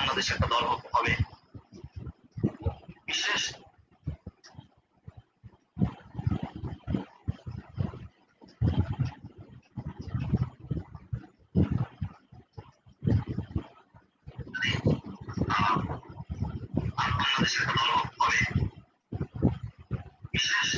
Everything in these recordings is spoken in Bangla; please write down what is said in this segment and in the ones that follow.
বাংলাদেশ একটা দল হবে বিশেষ বাংলাদেশ একটা দল হবে বিশেষ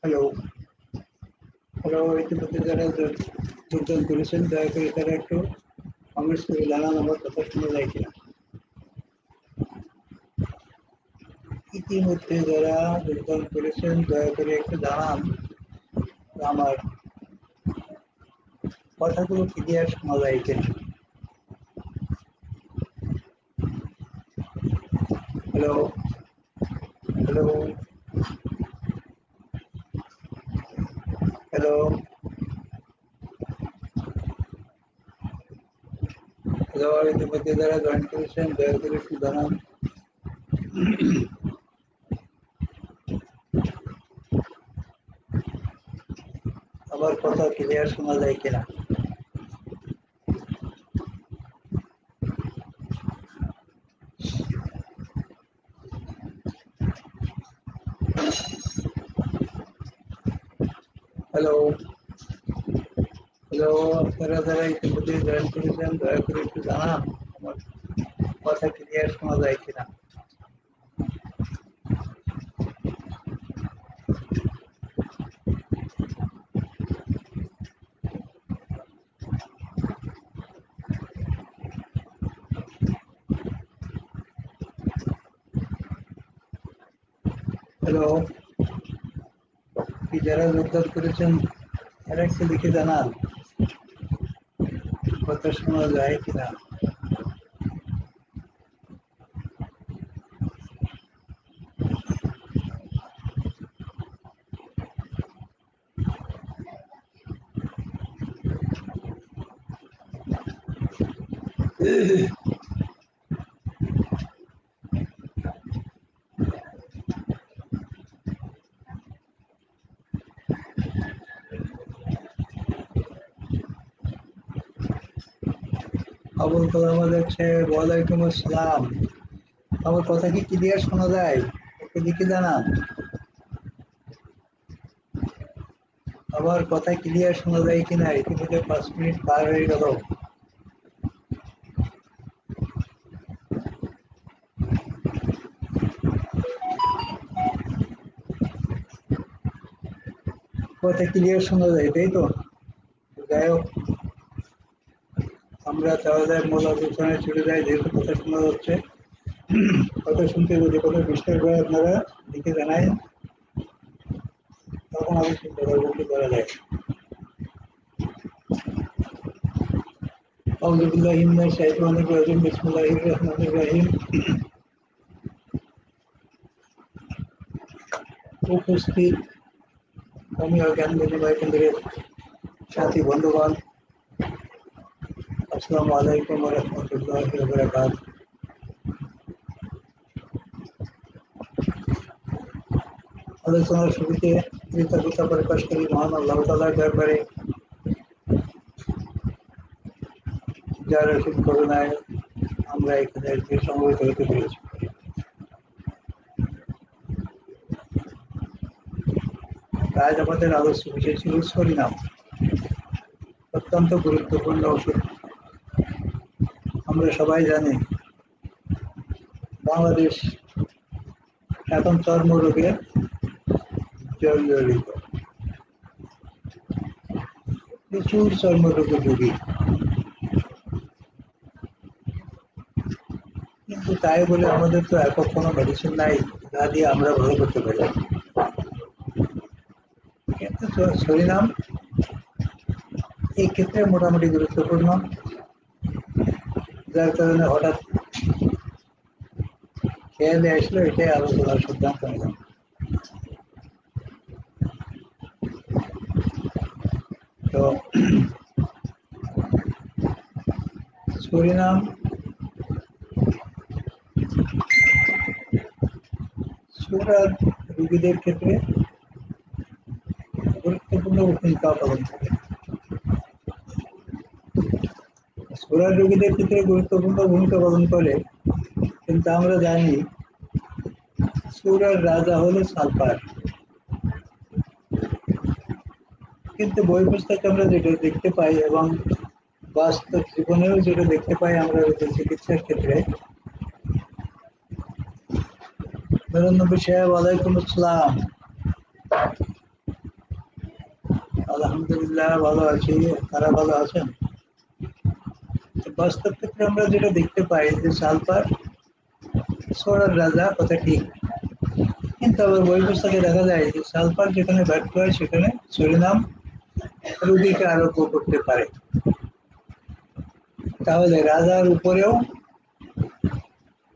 হ্যালো হ্যালো ইতিমধ্যে যারা যোগদান করেছেন দয়া করে তারা একটু কমেন্টস করে জানান আমার কথা শোনা যায় কিনা। ইতিমধ্যে যারা যোগদান করেছেন দয়া করে একটু জানান আমার কথাগুলো ক্লিয়ার শোনা যায় কিনা। হ্যালো হ্যালো হ্যালো হ্যালো ইতিমধ্যে যারা জয়েন করেছেন দয়া করে একটু জানান আমার কথা ক্লিয়ার শোনা যায় কিনা। হ্যালো হ্যালো আপনারা যারা ইতিমধ্যে জয়েন করেছেন দয়া করে একটু জানান আমার কথা ক্লিয়ার শোনা যায় কিনা। হ্যালো কি যারা যোগদান করেছেন তারা একটু লিখে জানান কথা শোনা যায় কিনা। আবুল কালাম হচ্ছে ওয়ালাইকুম আসসালাম। আমার কথা কি ক্লিয়ার শোনা যায় একটু লিখে জানান। আমার কথা ক্লিয়ার শোনা যায় কিনা। ইতিমধ্যে 5 মিনিট পার হয়ে গেল। কথা ক্লিয়ার শোনা যায়, তাই তো? যাই হোক, আমরা তাহলে মূল আলোচনায় চলে যাই। যেহেতু কথা শোনা যাচ্ছে, কথা শুনতে যদি কোনো ডিস্টার্ব হয় আপনারা দিকে জানাই, তখন আমি চিন্তা করবো কি করা যায়। আউযুবিল্লাহি মিনাশ শাইতানির রাজিম, বিসমিল্লাহির রহমানির রহিম। উপস্থিত আমি জ্ঞান বিনিময় কেন্দ্রের সাথী বন্ধুগণ, আসসালামু আলাইকুম ওয়া রাহমাতুল্লাহি ওয়া বারাকাতুহু। আলোচনার শুরুতে কৃতজ্ঞতা প্রকাশ করি মহান আল্লাহ তাআলার দরবারে, যার অসীম করুণায় আমরা এখানে সংগঠিত হতে পেরেছি। আজ আমাদের আলোচ্য বিষয় ছিল সরিনাম, অত্যন্ত গুরুত্বপূর্ণ ওষুধ। আমরা সবাই জানি বাংলাদেশ এখন চর্মরোগে জর্জরিত, প্রচুর চর্মরোগে ভুগি। কিন্তু তাই বলে আমাদের তো একক কোনো মেডিসিন নাই যা দিয়ে আমরা ভালো করতে পারি। কিন্তু সরিনাম এই ক্ষেত্রে মোটামুটি গুরুত্বপূর্ণ, যার কারণে হঠাৎ খেয়ালে আসলো, এটাই আলোচনার সিদ্ধান্ত নিলাম। তো সরিনাম সুগার রোগীদের ক্ষেত্রে গুরুত্বপূর্ণ ভূমিকা পালন করে। সুগার রোগীদের ক্ষেত্রে গুরুত্বপূর্ণ ভূমিকা পালন করে, কিন্তু আমরা জানি সুগার রাজা হলো সালফার। কিন্তু বই পুস্তকে আমরা যেটা দেখতে পাই এবং বাস্তব জীবনেও যেটা দেখতে পাই আমরা চিকিৎসার ক্ষেত্রে, নবী সাহেব ওয়ালাইকুম আসসালাম। আলহামদুলিল্লাহ ভালো আছি, তারা ভালো আছেন? বাস্তব ক্ষেত্রে আমরা যেটা দেখতে পাই যে সালফার সোরার রাজা, কথা ঠিক, কিন্তু আবার বই পুস্তকে দেখা যায় যে সালফার যেখানে ব্যর্থ হয় সেখানে সরিনাম রোগীকে আরোগ্য করতে পারে। তাহলে রাজার উপরেও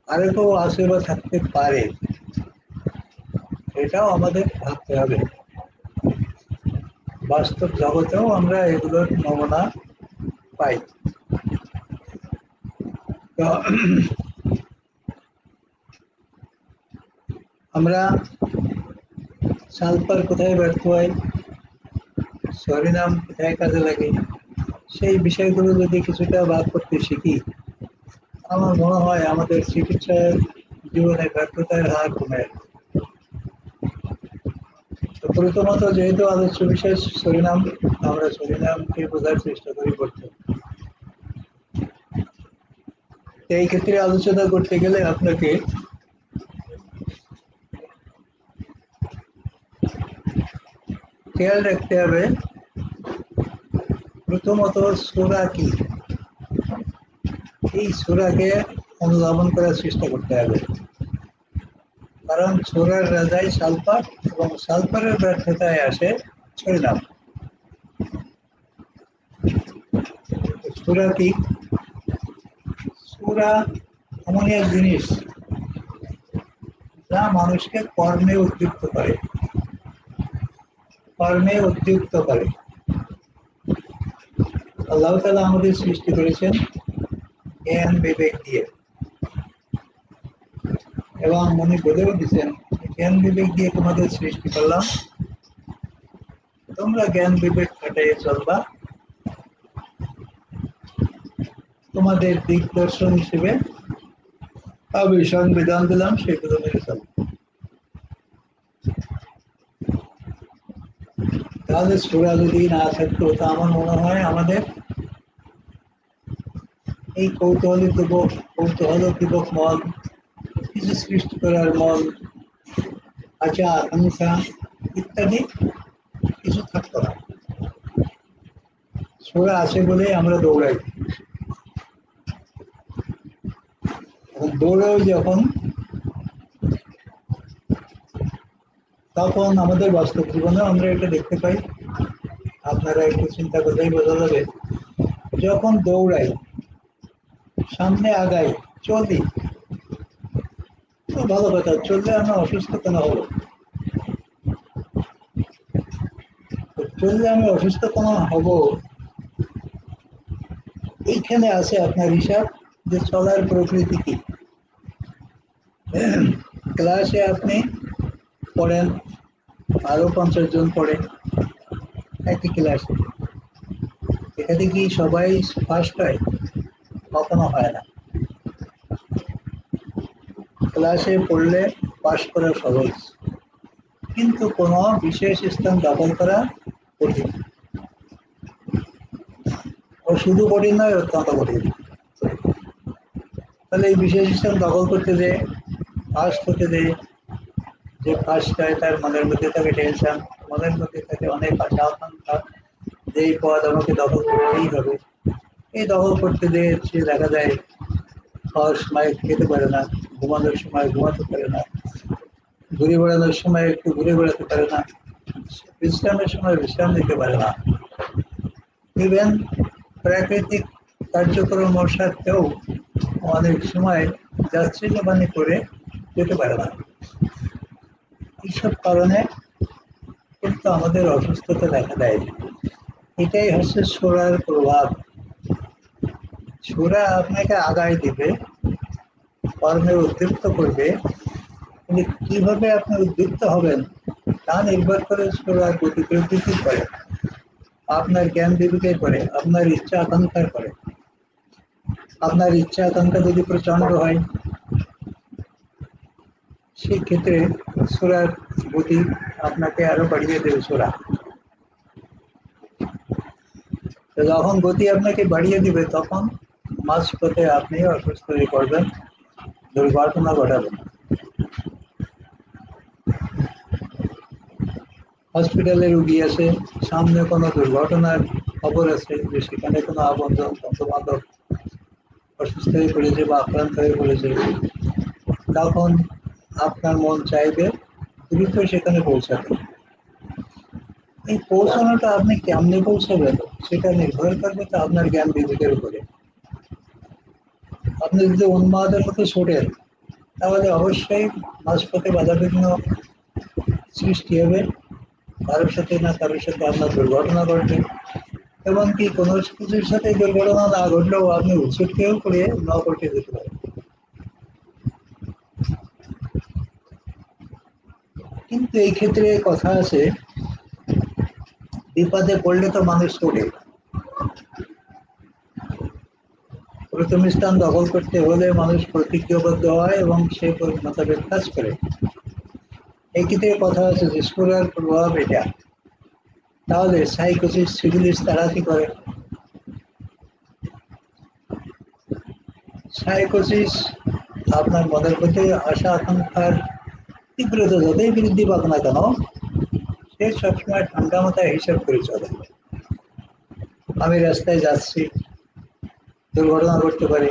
আরো কেউ আছে বা থাকতে পারে, এটাও আমাদের ভাবতে হবে। বাস্তব জগতেও আমরা এগুলোর নমুনা পাই। তো আমরা সালফার কোথায় ব্যর্থ হয়, সরিনাম কোথায় কাজে লাগে, সেই বিষয়গুলো যদি কিছুটা ভাগ করতে শিখি, আমার মনে হয় আমাদের চিকিৎসার জীবনে ব্যর্থতার হার কমে। তো প্রথমত যেহেতু আলোচ্য বিষয় সরিনাম, আমরা সরিনামকে বোঝার চেষ্টা করি করতে। এই ক্ষেত্রে আলোচনা করতে গেলে আপনাকে খেয়াল রাখতে হবে প্রথমত সূরা কি, এই সূরাকে অনুধাবন করার চেষ্টা করতে হবে। কারণ সূরার রাজাই সালফার এবং সালফারের ব্যর্থতায় আসে সরিনাম। সূরা কি? সূরা এমন এক জিনিস যা মানুষকে কর্মে উদ্যুক্ত করে, কর্মে উদ্যুক্ত করে। আল্লাহ তাআলা আমাদের সৃষ্টি করেছেন জ্ঞান বিবেক দিয়ে, এবং উনি বলেও দিচ্ছেন জ্ঞান বিবেক দিয়ে তোমাদের সৃষ্টি করলাম, তোমরা জ্ঞান বিবেক খাটাইয়ে চলবা, তোমাদের দিক দর্শন হিসেবে আমি সংবিধান দিলাম, সেগুলো মেনে চলবে। তাহলে সূরা যদি না থাকতো, তা আমার মনে হয় আমাদের এই কৌতূহলোদ্দীপক মন, কিছু সৃষ্টি করার মন, আচার অনুসার ইত্যাদি কিছু থাকতো না। ছোড়া আছে বলেই আমরা দৌড়াই। দৌড়েও যখন তখন আমাদের বাস্তব জীবনে আমরা এটা দেখতে পাই। আপনারা একটু চিন্তা করলেই বোঝা যাবে। যখন দৌড়াই, সামনে আগাই, চলি, খুব ভালো কথা, চললে আমরা অসুস্থ কেন হবো? চললে আমি অসুস্থ কেন হব? এইখানে আছে আপনার হিসাব যে চলার প্রকৃতি কি। ক্লাসে আপনি পড়েন, আরো 50 জন পড়ে একই ক্লাসে, এখানে কি সবাই ফার্স্ট হয়? কখনো হয় না। ক্লাসে পড়লে পাশ করা সহজ, কিন্তু কোনো বিশেষ স্থান দখল করা কঠিন। ও শুধু কঠিন নয়, অত্যন্ত কঠিন। তাহলে এই বিশেষ স্থান দখল করতে যে ফার্স্ট হতে যে যে ফার্স্ট হয় তার মনের মধ্যে থাকে টেনশন, মনের মধ্যে থাকে অনেক আশা আকাঙ্ক্ষা যে এই পদ আমাকে দখল করতেই হবে। এই দখল করতে যে সে দেখা যায় খাওয়ার সময় খেতে পারে না, ঘুমানোর সময় ঘুমাতে পারে না, ঘুরে বেড়ানোর সময় একটু ঘুরে বেড়াতে পারে না, বিশ্রামের সময় বিশ্রাম নিতে পারে না। ইভেন প্রাকৃতিক কার্যক্রম সাথেও অনেক সময় যাত্রীবাহী করে যেতে পারে না। এইসব কারণে কিন্তু আমাদের অসুস্থতা দেখা দেয়। এটাই হচ্ছে ছোড়ার প্রভাব। ছোড়া আপনাকে আগায় দিবে, কর্মে উদ্দীপ্ত করবে, কিন্তু কিভাবে আপনি উদ্দীপ্ত হবেন তা নির্ভর করে ছোড়ার গতি প্রকৃতির করে, আপনার জ্ঞান বিবেকের করে, আপনার ইচ্ছা আকাঙ্ক্ষার করে। আপনার ইচ্ছা আকাঙ্ক্ষা যদি প্রচন্ড হয়, সেই ক্ষেত্রে ছোড়ার গতি আপনাকে আরো বাড়িয়ে দেবে ছোড়া। তো যখন গতি আপনাকে বাড়িয়ে দিবে, তখন মাঝপথে আপনি অসুস্থ হয়ে পড়বেন, দুর্ঘটনা ঘটাবেন। হসপিটালে রুগী আছে, সামনে কোনো দুর্ঘটনার খবর আছে যে সেখানে কোনো আপনজন বন্ধু বান্ধব অসুস্থ হয়ে পড়েছে বা আক্রান্ত হয়ে পড়েছে, তখন আপনার মন চাইবে দ্রুত সেখানে পৌঁছাতে। এই পৌঁছানোটা আপনি কেমনে পৌঁছাবেন সেটা নির্ভর করবে তো আপনার জ্ঞান বিবেকের উপরে। আপনি যদি উন্মাদের মতো ছোটেন, তাহলে অবশ্যই মাঝপথে বাধাবিঘ্ন সৃষ্টি হবে, কারোর সাথে না কারোর সাথে আপনার দুর্ঘটনা ঘটবে। এমনকি কোনো কিছুর সাথে দুর্ঘটনা না ঘটলেও আপনি উৎসুকেও করে না করতে যেতে পারেন। কিন্তু এই ক্ষেত্রে কথা আছে, বিপদে পড়লে তো মানুষ ছোটে। প্রথম স্থান দখল করতে হলে মানুষ প্রতিজ্ঞাবদ্ধ হয় এবং সে মোতাবেক কাজ করে। এই ক্ষেত্রে কথা আছে যে ছোড়ার প্রভাব এটা। তাহলে সাইকোসিস সিভিলিস তারা কি করে? সাইকোসিস আপনার মনের মধ্যে আশা আকাঙ্ক্ষার তীব্রতা যতই বৃদ্ধি পাক না কেন, সে সবসময় ঠান্ডা মাথায় হিসাব করে চলে। আমি রাস্তায় যাচ্ছি, দুর্ঘটনা ঘটতে পারে,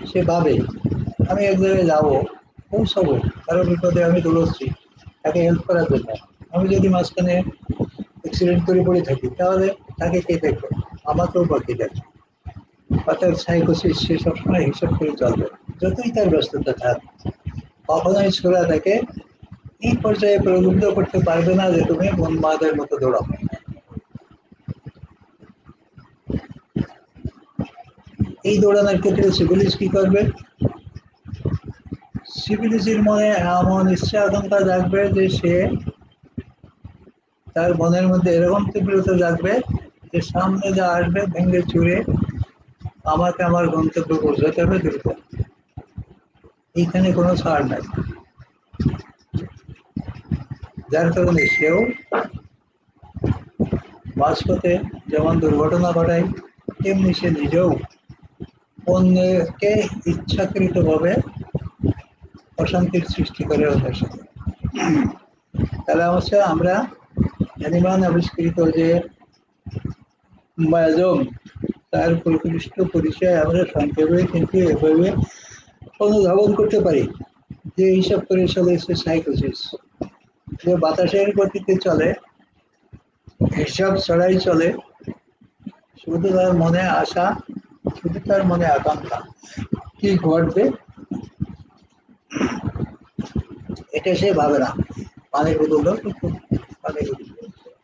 সে ভাবে আমি এক জায়গায় যাবো, পৌঁছাবো, কারো বিপদে আমি দৌড়চ্ছি তাকে হেল্প করার জন্য। আমি যদি মাঝখানে অ্যাক্সিডেন্ট করে পড়ে থাকি, তাহলে তাকে কে দেখবে? আমাকেও বা কে দেখবে? অর্থাৎ সাইকোসিস সে সবসময় হিসাব করে চলবে, যতই তার ব্যস্ততা থাক। কখনোই ছোড়া তাকে এই পর্যায়ে প্রলুব্ধ করতে পারবে না যে তুমি উন্মাদের মতো দৌড়াও। এই দৌড়ানোর ক্ষেত্রে সিভিলিস কি করবে? সিভিলিসের মনে এমন ইচ্ছা আকাঙ্ক্ষা জাগবে যে সে তার মনের মধ্যে এরকম তীব্রতা জাগবে যে সামনে যা আসবে ভেঙে চুরে আমাকে আমার গন্তব্য পৌঁছাতে হবে দ্রুত। এইখানে কোনো ছাড় নাই। যার কারণে সেও মাঝপথে যেমন দুর্ঘটনা ঘটায়, তেমনি সে নিজেও অন্যকে ইচ্ছাকৃতভাবে অশান্তির সৃষ্টি করে ওদের সাথে। তাহলে অবশ্য আমরা হ্যানিম্যান আবিষ্কৃত যে বায়োজম, তার পরিকৃষ্ট পরিচয় আমরা সংক্ষেপে কিন্তু এভাবে অনুধাবন করতে পারি যে হিসাব করে চলেছে সাইকোসিস, যে বাতাসের গতিতে চলে, হিসাব ছড়াই চলে, শুধু তার মনে আশা, শুধু তার মনে আকাঙ্ক্ষা কি ঘটবে এটা সে ভাবে না। পানির বোতল কিন্তু পানির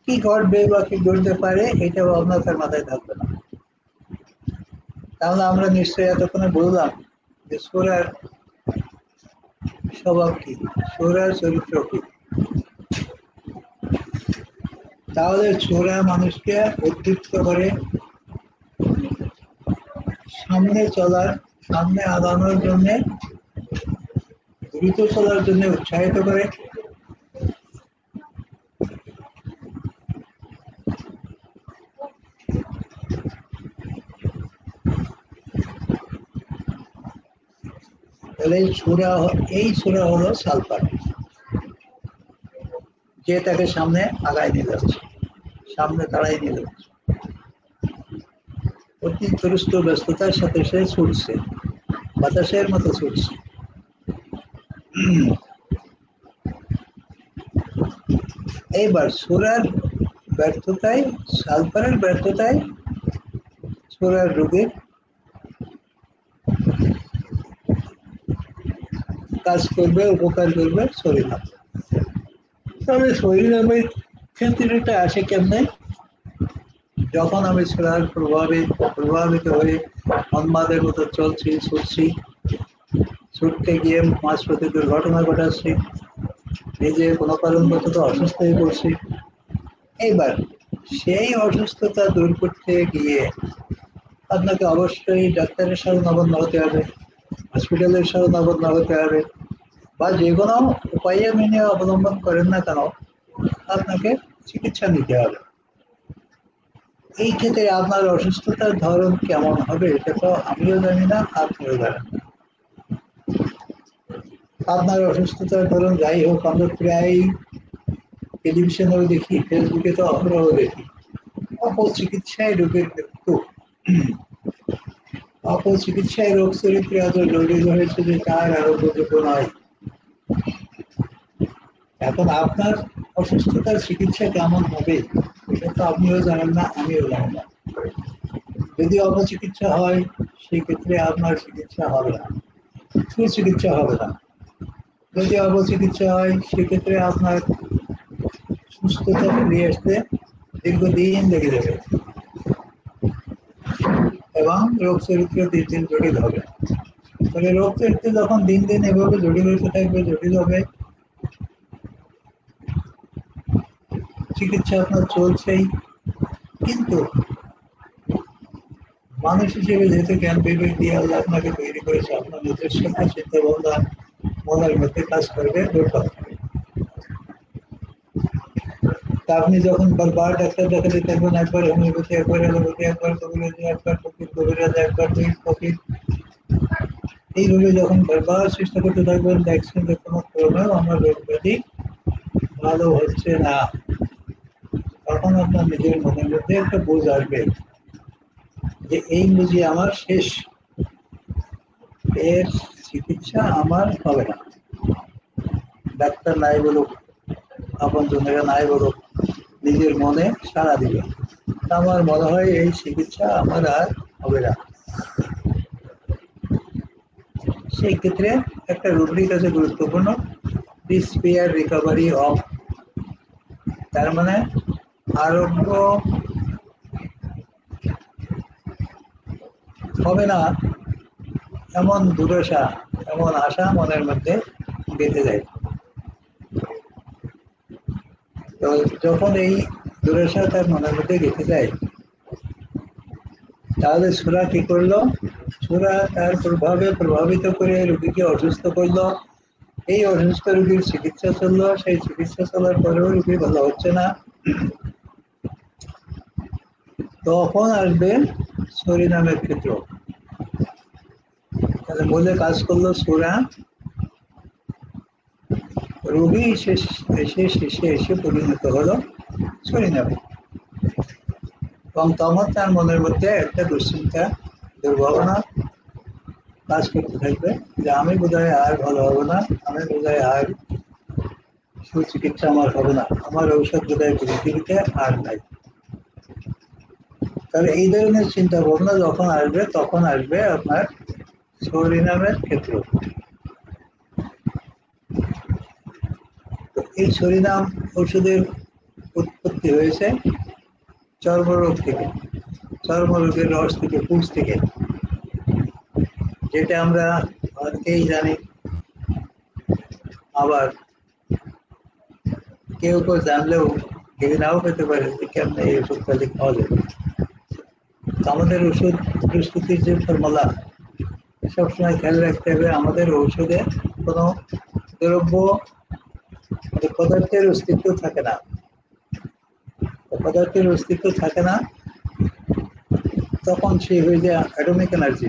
কি ঘটবে বা কি ঘটতে পারে এটা ভাবনা তার মাথায় থাকবে না। তাহলে আমরা নিশ্চয়ই এতক্ষণে বললাম যে সূরার স্বভাব কি, সূরার চরিত্র কি। তাহলে সূরা মানুষকে উদ্দীপ্ত করে, সামনে চলার, সামনে আগানোর জন্য, দ্রুত চলার জন্য উৎসাহিত করে। তাহলে এই সূরা হলো সালফার, যে তাকে সামনে আগায় নিয়ে যাচ্ছে, সামনে তাড়াই নিয়ে যাচ্ছে। অতি দুরস্ত ব্যস্ততার সাথে সে ছুটছে, বাতাসের মতো ছুটছে। এইবার সূরার ব্যর্থতায়, সালফারের ব্যর্থতায় সূরার রোগীর কাজ করবে, উপকার করবে শরীর নাম। তবে শরীর নামের ক্ষেত্রেটা আসে কেমনে? যখন আমি সূরার প্রভাবিত হয়ে উন্মাদের মতো চলছি, ছুটছি, ছুটতে গিয়ে মাঝপথে দুর্ঘটনা ঘটাচ্ছি, নিজে কোনো কারণবশত অসুস্থ হয়ে পড়ছি। এইবার সেই অসুস্থতা দূর করতে গিয়ে আপনাকে অবশ্যই ডাক্তারের শরণাপন্ন হতে হবে, হসপিটালের শরণাপন্ন হতে হবে, বা যে কোনো উপায়ে মেনে অবলম্বন করেন না কেন আপনাকে চিকিৎসা নিতে হবে। এই ক্ষেত্রে আপনার অসুস্থতার ধরন কেমন হবে এটা তো আমিও জানি না, আপনিও জানেন না। আপনার অসুস্থতার ধরন যাই হোক, আমরা প্রায় টেলিভিশনেও দেখি, ফেসবুকে তো আমরাও দেখি, অপচিকিৎসায় রোগের মৃত্যু, অপচিকিৎসায় রোগ চরিত্রে এত জড়িত হয়েছে যে তার আরোগ্যযোগ্য নয়। এখন আপনার অসুস্থতার চিকিৎসা কেমন হবে এটা তো আপনিও জানেন না, আমিও জানি না। যদি অপচিকিৎসা হয় সেক্ষেত্রে আপনার চিকিৎসা হবে না, সুচিকিৎসা হবে না। যদি অপচিকিৎসা হয় সেক্ষেত্রে আপনার সুস্থতা ফিরে আসতে দীর্ঘদিন লেগে যাবে এবং রোগ চরিত্র দিন দিন জটিল হবে। তবে রোগ চরিত্র যখন দিন দিন এভাবে জটিল হতে থাকবে, জটিল হবে, চিকিৎসা আপনার চলছেই, কিন্তু মানুষ হিসেবে যেহেতু জ্ঞান বিবেক দিয়ে আল্লাহ আপনাকে তৈরি করেছে, আপনার নিজস্ব চিন্তা ভাবনা মনের মধ্যে কাজ করবে, তা আপনি যখন বারবার ডাক্তার দেখাতে থাকবেন, একবার হোমিওপ্যাথি, একবার অ্যালোপ্যাথি, একবার কবিরাজি, একবার ফকির, কবিরাজ, একবার ফকির, এইভাবে যখন বারবার চেষ্টা করতে থাকবেন, দেখছেন যে কোনো ক্রমেও আমার রোগ ব্যাধি ভালো হচ্ছে না, তখন আপনার নিজের মনের মধ্যে একটা বোঝ আসবে যে এই বুঝি আমার শেষ, এর চিকিৎসা আমার হবে না। ডাক্তার নাই বলুক, আপন জনেরা নাই বলুক, নিজের মনে সাড়া দিবে, আমার মনে হয় এই চিকিৎসা আমার আর হবে না। সেই ক্ষেত্রে একটা রুব্রিক আছে গুরুত্বপূর্ণ, ডিসপেয়ার রিকভারি অফ, তার মানে আরোগ্য হবে না এমন দুরাশা, এমন আশা মনের মধ্যে গেঁথে যায়। তো যখন এই দুরাশা তার মনের মধ্যে গেঁথে যায়, তাহলে সূরা কি করলো? সূরা তার প্রভাবে প্রভাবিত করে রোগীকে অসুস্থ করলো, এই অসুস্থ রোগীর চিকিৎসা চললো, সেই চিকিৎসা চলার পরেও রোগী ভালো হচ্ছে না, তখন আসবে সরিনামের ক্ষেত্র। তাহলে মূলে কাজ করলো সূরা, রোগী শেষে এসে পরিণত হলো সরিয়ে নেবে। এবং তখন তার মনের মধ্যে একটা দুশ্চিন্তা, দুর্ভাবনা কাজ করতে থাকবে যে আমি বোধহয় আর ভালো হবো না, আমি বোধহয় আর সুচিকিৎসা আমার হবে না, আমার ঔষধ বোধহয় পৃথিবীতে আর নাই। তাহলে এই ধরনের চিন্তা ভাবনা যখন আসবে তখন আসবে আপনার সরিনামের ক্ষেত্র। এই সরিনাম ওষুধের উৎপত্তি হয়েছে চর্মরোগ থেকে, চর্মরোগের রস থেকে, পুষ থেকে, যেটা আমরা অনেকেই জানি। আবার কেউ কেউ জানলেও ঘৃণাও পেতে পারে যে কেমন এই ওষুধ খালি খাওয়া যাবে। আমাদের ওষুধ প্রস্তুতির যে ফর্মুলা সবসময় খেয়াল রাখতে হবে, আমাদের ঔষধে কোনো দ্রব্য পদার্থের অস্তিত্ব থাকে না। পদার্থের অস্তিত্ব থাকে না তখন সে হয়ে যায় অ্যাটমিক এনার্জি।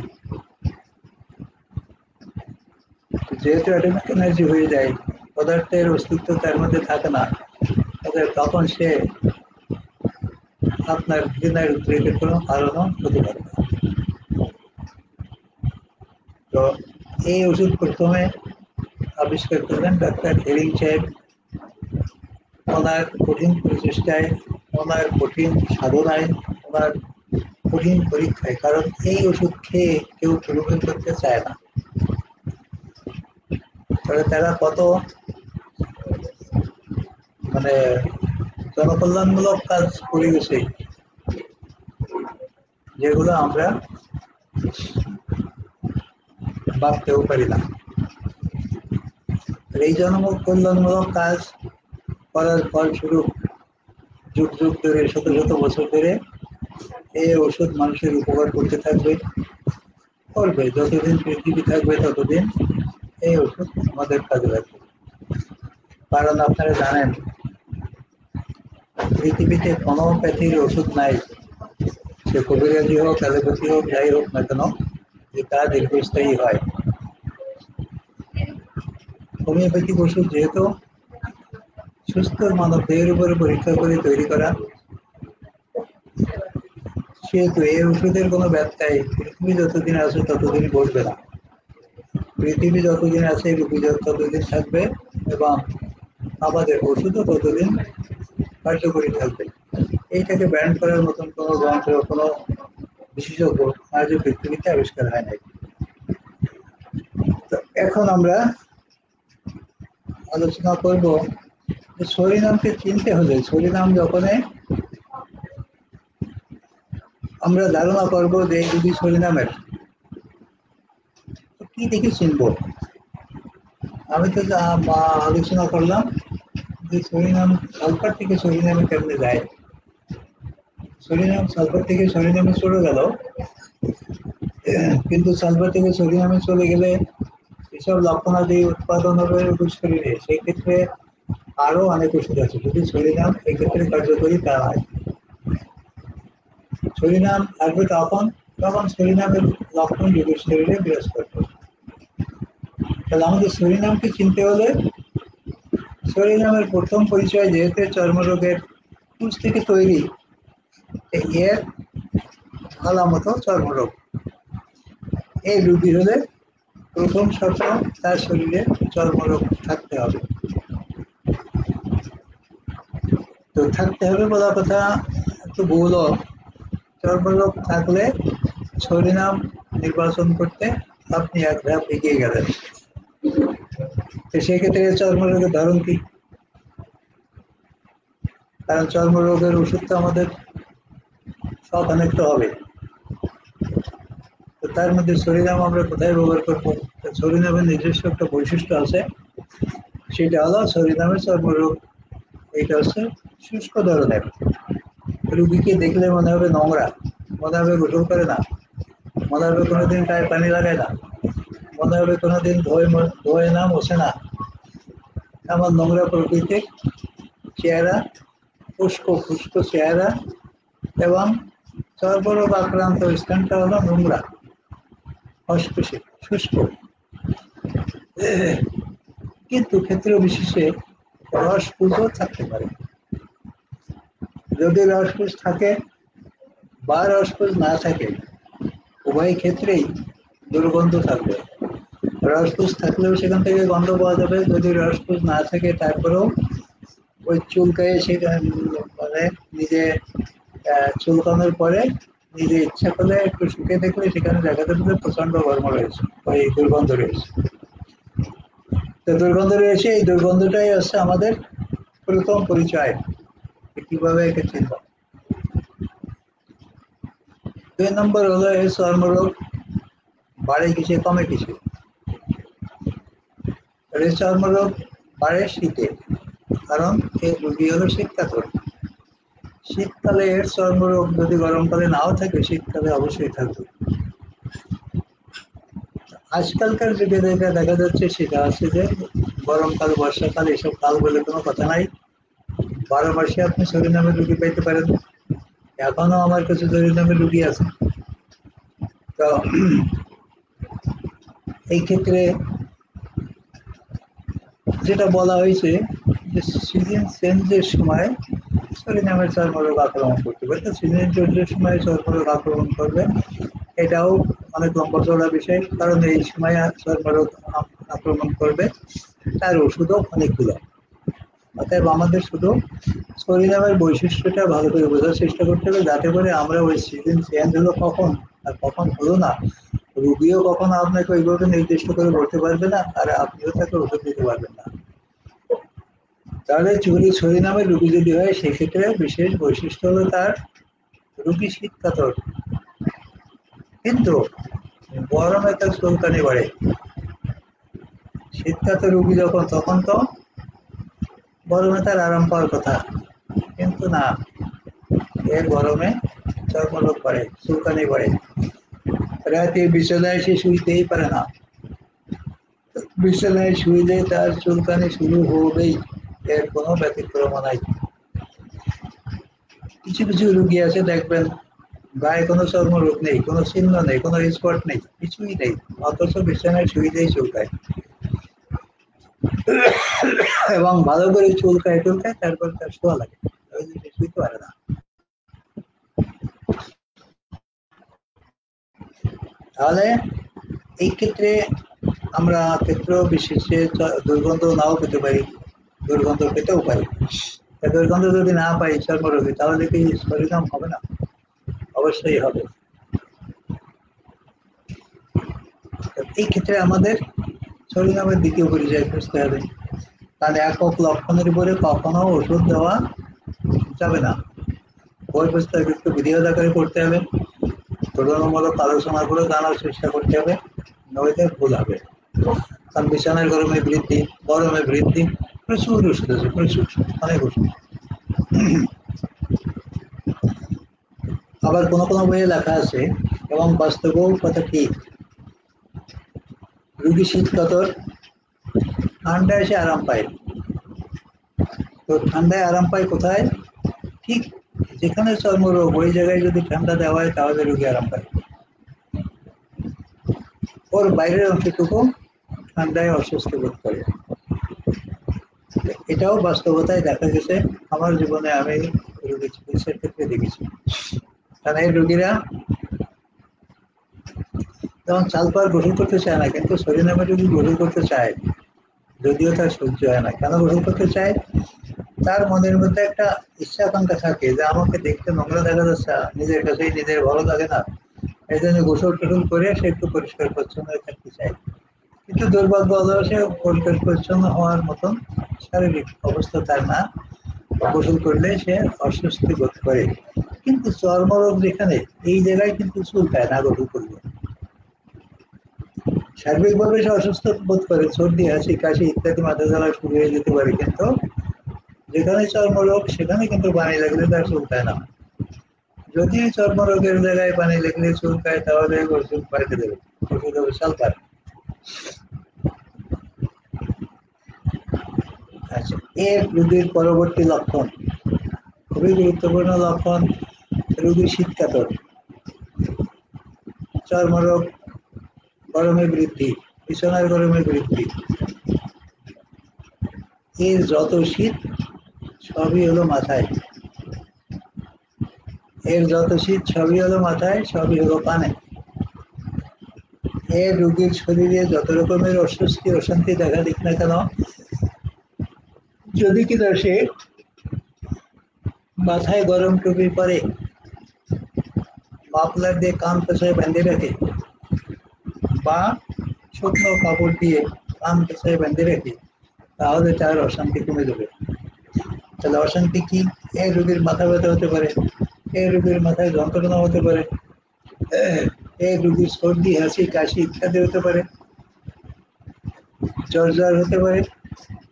যেহেতু অ্যাটমিক এনার্জি হয়ে যায়, পদার্থের অস্তিত্ব তার মধ্যে থাকে না, তখন সে আপনার ঘৃণার উদ্রেকের কোনো কারণও হতে পারে না। তো এই ওষুধ প্রথমে আবিষ্কার করলেন ডাক্তার হেরিং সাহেব। ওনার কঠিন প্রচেষ্টায়, ওনার কঠিন সাধনায়, ওনার কঠিন পরীক্ষায়, কারণ এই ওষুধ খেয়ে কেউ প্রলোভন করতে চায় না। তবে তারা কত মানে জনকল্যাণমূলক কাজ করে গেছে, যেগুলো আমরা ভাবতেও পারি না। এই জনকল্যাণমূলক কাজ করার ফলস্বরূপ যুগ যুগ ধরে, শত শত বছর ধরে এই ওষুধ মানুষের উপকার করতে থাকবে, করবে। যতদিন পৃথিবী থাকবে ততদিন এই ওষুধ আমাদের কাজে লাগবে। কারণ আপনারা জানেন পৃথিবীতে কোনো প্যাথির ওষুধ নাই, সে কবিরাজি হোক, অ্যালোপ্যাথি হোক, যাই হোক না কেন, যে তা দীর্ঘস্থায়ী হয়। হোমিওপ্যাথিক ওষুধ যেহেতু সুস্থ মানব দেহের উপরে পরীক্ষা করে তৈরি করা, সেহেতু এই ওষুধের কোনো ব্যত্যয় পৃথিবী যতদিন আছে ততদিন বসবে না। পৃথিবী যতদিন আছে রোগী ততদিন থাকবে এবং আমাদের ওষুধও ততদিন কার্যকরী থাকবে। এইটাকে ব্যান করার মতন কোনো যন্ত্র, কোনো বিশেষজ্ঞ আজও পৃথিবীতে আবিষ্কার হয় নাই। তো এখন আমরা আলোচনা করব যে সরিনামকে চিনতে হলে, সরিনাম যখন আমরা ধারণা করব যে এই দুটি সরিনামের, কি দেখে চিনব? আমি তো আলোচনা করলাম যে সরিনাম সালফার থেকে সরিনামে কেমনে যায়। সরিনাম সালফার থেকে সরিনামে চলে গেল, কিন্তু সালফার থেকে সরিনামে চলে গেলে এসব লক্ষণাদি উৎপাদন হবে শরীরে, সেই ক্ষেত্রে আরো অনেক ওষুধ আছে। যদি সরিনাম এই ক্ষেত্রে কার্যকরী তা হয়, সরিনাম থাকবে তখন সরিনামের লক্ষণ রোগীর শরীরে বিরাজ করবে। তাহলে আমাদের সরিনামকে চিনতে হলে, সরিনামের প্রথম পরিচয় যেহেতু চর্মরোগের পুষ থেকে তৈরি, এর আলামত চর্মরোগ। এই রোগী হলে প্রথম শর্ত তার শরীরে চর্মরোগ থাকতে হবে। তো থাকতে হবে বলা কথা একটু ভুল। চর্মরোগ থাকলে সরিনাম নির্বাচন করতে আপনি এক ধাপ এগিয়ে গেলেন। তো সেক্ষেত্রে চর্মরোগের ধরন কি? কারণ চর্মরোগের ওষুধ তো আমাদের সব অনেকটা হবে। তো তার মধ্যে সরিনাম আমরা কোথায় ব্যবহার করবো? সরিনামের নিজস্ব একটা বৈশিষ্ট্য আছে, সেটা হলো সরিনামের চর্মরোগ এইটা হচ্ছে শুষ্ক ধরনের। রুগীকে দেখলে মনে হবে নোংরা, মনে হবে গোসল করে না, মনে হবে কোনোদিন গায়ে পানি লাগায় না, মনে হবে কোনোদিন ধোয় না, মোছে না। এমন নোংরা প্রকৃতির চেহারা, উস্কো ফুস্কো চেহারা, এবং চর্মরোগ আক্রান্ত স্থানটা হলো নোংরা, অস্পৃশ্য, শুষ্ক। কিন্তু ক্ষেত্র বিশেষে রস পুজো থাকতে পারে। যদি রসপুষ থাকে বা রসপুষ না থাকে, উভয় ক্ষেত্রেই দুর্গন্ধ থাকবে। রসপুষ থাকলেও সেখান থেকে গন্ধ পাওয়া যাবে, যদি রসপুষ না থাকে তারপরেও ওই চুলকায় সেখানে মানে নিজে চুলকানোর পরে নিজে ইচ্ছা করলে একটু শুকে দেখলে সেখানে দেখা যাবে যে প্রচন্ড গরম রয়েছে, ওই দুর্গন্ধ রয়েছে। তো দুর্গন্ধ রয়েছে, এই দুর্গন্ধটাই হচ্ছে আমাদের প্রথম পরিচয়, কিভাবে একে চিনব। 2 নম্বর হলো এই চর্মরোগ বাড়ে কিসে কমে কিসে। এই চর্মরোগ বাড়ে শীতে, কারণ এর রোগী হলো শীতকাতর। শীতকালে এর চর্মরোগ যদি গরমকালে নাও থাকে, শীতকালে অবশ্যই থাকবে। আজকালকার যুগে যেটা দেখা যাচ্ছে সেটা আছে যে গরমকাল বর্ষাকাল এসব কাল বলে কোনো কথা নাই, 12 মাসে আপনি সরিনামের রুগী পেতে পারেন। এখনো আমার কাছে সরিনামের রুগী আছে। তো এই ক্ষেত্রে যেটা বলা হয়েছে যে সিজন চেঞ্জের সময় সরিনামের চর্মরোগ আক্রমণ করতে পারে। তো সিজন চেঞ্জের সময় চর্মরোগ আক্রমণ করবে, এটাও অনেক লম্বা চড়া বিষয়, কারণ এই সময় চর্মরোগ আক্রমণ করবে তার ওষুধও অনেকগুলো। অতএব আমাদের শুধু সরিনামের বৈশিষ্ট্যটা ভালো করে বোঝার চেষ্টা করতে হবে, যাতে করে আমরা ওই সিজন চেঞ্জ হলো কখন আর কখন হলো না, রুগীও কখনো আপনাকে ওইভাবে নির্দিষ্ট করে বলতে পারবে না, আর আপনিও তাকে ওষুধ দিতে পারবেন না। তাহলে সরিনামের রুগী যদি হয় সেক্ষেত্রে বিশেষ বৈশিষ্ট্য হলো তার রুগী শীতকাতর, কিন্তু গরমে তার চুলকানি বাড়ে। শীতকাতর রুগী যখন, তখন তো গরমে তার আরাম পাওয়ার কথা, কিন্তু না, এর গরমে চর্মরোগ বাড়ে, চুলকানি বাড়ে। রাতে বিছানায় সে শুইতেই পারে না, বিছানায় শুইলে তার চুলকানি শুরু হবেই, এর কোনো ব্যতিক্রম নাই। কিছু কিছু রুগী আছে দেখবেন গায়ে কোনো চর্মরোগ নেই, কোনো চিহ্ন নেই, কোনো স্পট নেই, কিছুই নেই, অথচ বিছানায় শুইলেই চুলকায় এবং ভালো করে চুলকায় টুলকায় তারপর তার শোয়া লাগে, শুইতে পারে না। তাহলে এই ক্ষেত্রে আমরা ক্ষেত্র বিশেষে দুর্গন্ধ নাও পেতে পারি, দুর্গন্ধ পেতেও পারি। দুর্গন্ধ যদি না পাই চর্মরোগী, তাহলে কি সরিনাম হবে না? অবশ্যই হবে। এই ক্ষেত্রে আমাদের সরিনামের দ্বিতীয় পরিচয় খুঁজতে হবে, কারণ একক লক্ষণের উপরে কখনো ওষুধ দেওয়া যাবে না। বই পুস্তক একটু ভিডিও আকারে করতে হবে, তুলনামূলক আলোচনা করে জানার চেষ্টা করতে হবে, নইলে ভুল হবে। কারণ বিছানার গরমে বৃদ্ধি, গরমে বৃদ্ধি, প্রচুর ওষুধ আছে, প্রচুর অনেক ওষুধ। আবার কোনো কোনো বইয়ে লেখা আছে, এবং বাস্তবেও কথা ঠিক, রুগী শীতকাতর, ঠান্ডায় এসে আরাম পায়। তো ঠান্ডায় আরাম পায় কোথায়? ঠিক যেখানে চর্মরোগ ওই জায়গায় যদি ঠান্ডা দেওয়া হয় তাহলে রুগী আরাম পায়। ওর বাইরের অংশটুকু ঠান্ডায় অস্বস্তি বোধ করে। এটাও বাস্তবতায় দেখা গেছে, আমার জীবনে আমি রোগী চিকিৎসার ক্ষেত্রে দেখেছি। কারণ এই রোগীরা যেমন চালপার গোসল করতে চায় না, কিন্তু সরিনামে যদি গোসল করতে চায়, যদিও তার সহ্য হয় না। কেন গোসল করতে চায়? তার মনের মধ্যে একটা ইচ্ছা আকাঙ্ক্ষা থাকে যে আমাকে দেখতে নোংরা দেখা যাচ্ছে, নিজের কাছেই নিজের ভালো লাগে না, এই জন্য গোসল টোসল করে সে একটু পরিষ্কার পরিচ্ছন্ন থাকতে চায়। কিন্তু দুর্ভাগ্য হলো সে পরিষ্কার পরিচ্ছন্ন হওয়ার মতন শারীরিক অবস্থা তার না, গোসল করলে সে অস্বস্তি বোধ করে। কিন্তু চর্মরোগ যেখানে, এই জায়গায় কিন্তু চুলকায় না গোসল করলে, সার্বিকভাবে সে অসুস্থ বোধ করে, সর্দি হাসি কাশি ইত্যাদি মাথা জ্বালা শুরু হয়ে যেতে পারে, কিন্তু যেখানে চর্মরোগ সেখানে কিন্তু পানি লাগলে তার চুলকায় না। যদি চর্মরোগের জায়গায় পানি লাগলে চুলকায়, তাহলে ওষুধ পাল্টে দেবে, ওষুধ হবে সালফার। আচ্ছা, এর রোগীর পরবর্তী লক্ষণ, খুবই গুরুত্বপূর্ণ লক্ষণ, রোগী শীতকাতর, চর্মরোগ, গরমে বৃদ্ধি, বিছানার গরমে বৃদ্ধি। এর যত শীত সবই হলো মাথায়। এর যত শীত সবই হলো মাথায়, সবই হলো কানে। এর রোগীর শরীরে যত রকমের অস্বস্তি অশান্তি দেখা দিক না কেন, যদি কিনা সে মাথায় গরম টুপি পরে, মাফলার দিয়ে কান পেছায় বেঁধে রাখে, বা শুকনো কাপড় দিয়ে কান পেছায় বেঁধে রাখে, তাহলে তার অশান্তি কমে যাবে। তাহলে অশান্তি কি? এই রোগীর মাথা ব্যথা হতে পারে, এই রোগীর মাথায় যন্ত্রণা হতে পারে, এই রোগীর সর্দি হাসি কাশি ইত্যাদি হতে পারে, জ্বর জ্বর হতে পারে।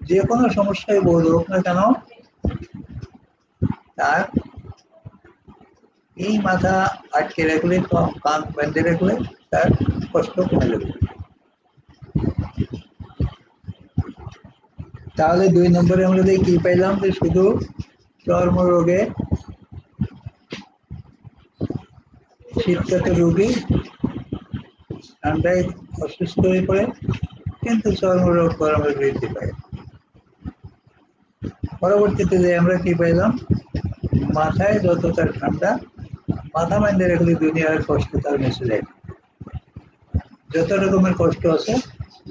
যে কোনো সমস্যায় বোধ হোক না কেন, তার এই মাথা আটকে রাখলে, কান বেঁধে রাখলে তার কষ্ট কমে যাবে। তাহলে 2 নম্বরে আমরা কি পাইলাম, যে শুধু চর্মরোগে শীতকালে রোগী ঠান্ডায় অসুস্থ হয়ে পড়ে, কিন্তু চর্মরোগ গরমে বৃদ্ধি পায়। পরবর্তীতে যে আমরা কি পাইলাম, মাথায় যত তার ঠান্ডা, মাথা বেঁধে রাখলে দুনিয়ার কষ্ট তার মিশে যায়। যত রকমের কষ্ট আছে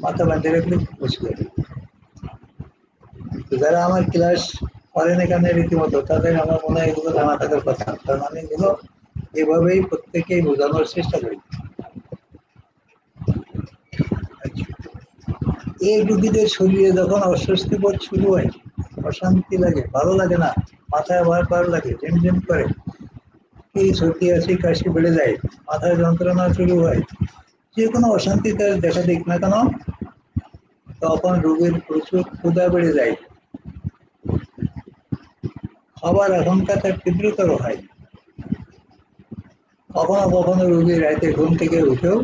মাথা বেঁধে রাখলে মুছে যাবে। যারা আমার ক্লাস করেন এখানে রীতিমতো, তাদের আমার মনে হয় এগুলো জানা থাকার কথা। তার মানে এগুলো এভাবেই প্রত্যেকেই বোঝানোর চেষ্টা করি। এই রোগীদের শরীরে যখন অস্বস্তি বোধ শুরু হয়, অশান্তি লাগে, ভালো লাগে না, মাথায় ভার লাগে, ঝিমঝিম করে, এই সর্দি আসি কাশি বেড়ে যায়, মাথায় যন্ত্রণা শুরু হয়, যে কোনো অশান্তি তার দেখা দিক না কেন, তখন রোগীর প্রচুর ক্ষুধা বেড়ে যায়, খাবার আকাঙ্ক্ষা তার তীব্রতর হয়। কখনো কখনো রোগী রাতে ঘুম থেকে উঠেও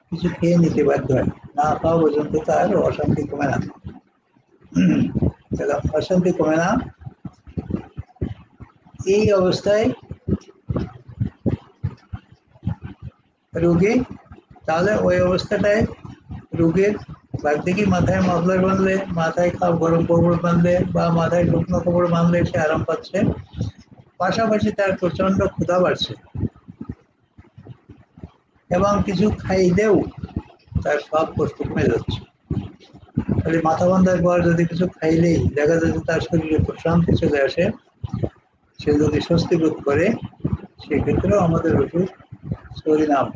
কিছু খেয়ে নিতে বাধ্য হয়, না খাওয়া পর্যন্ত তার অশান্তি কমে না। অশান্তি কমে না, এই অবস্থায় রোগী, তাহলে ওই অবস্থাটায় রোগীর বাড়িতে মাথায় মাফলার বাঁধলে, মাথায় গরম কাপড় বাঁধলে বা মাথায় শুকনো কাপড় বাঁধলে সে আরাম পাচ্ছে, পাশাপাশি তার প্রচন্ড ক্ষুধা বাড়ছে, এবং কিছু খাইলেও তার সব কষ্ট কমে যাচ্ছে। তাহলে মাথা বাঁধার পর যদি কিছু খাইলেই দেখা যাচ্ছে তার শরীরে প্রশান্তি চলে আসে, সে যদি স্বস্তি বোধ করে, সেক্ষেত্রেও আমাদের ওষুধ সরিনাম।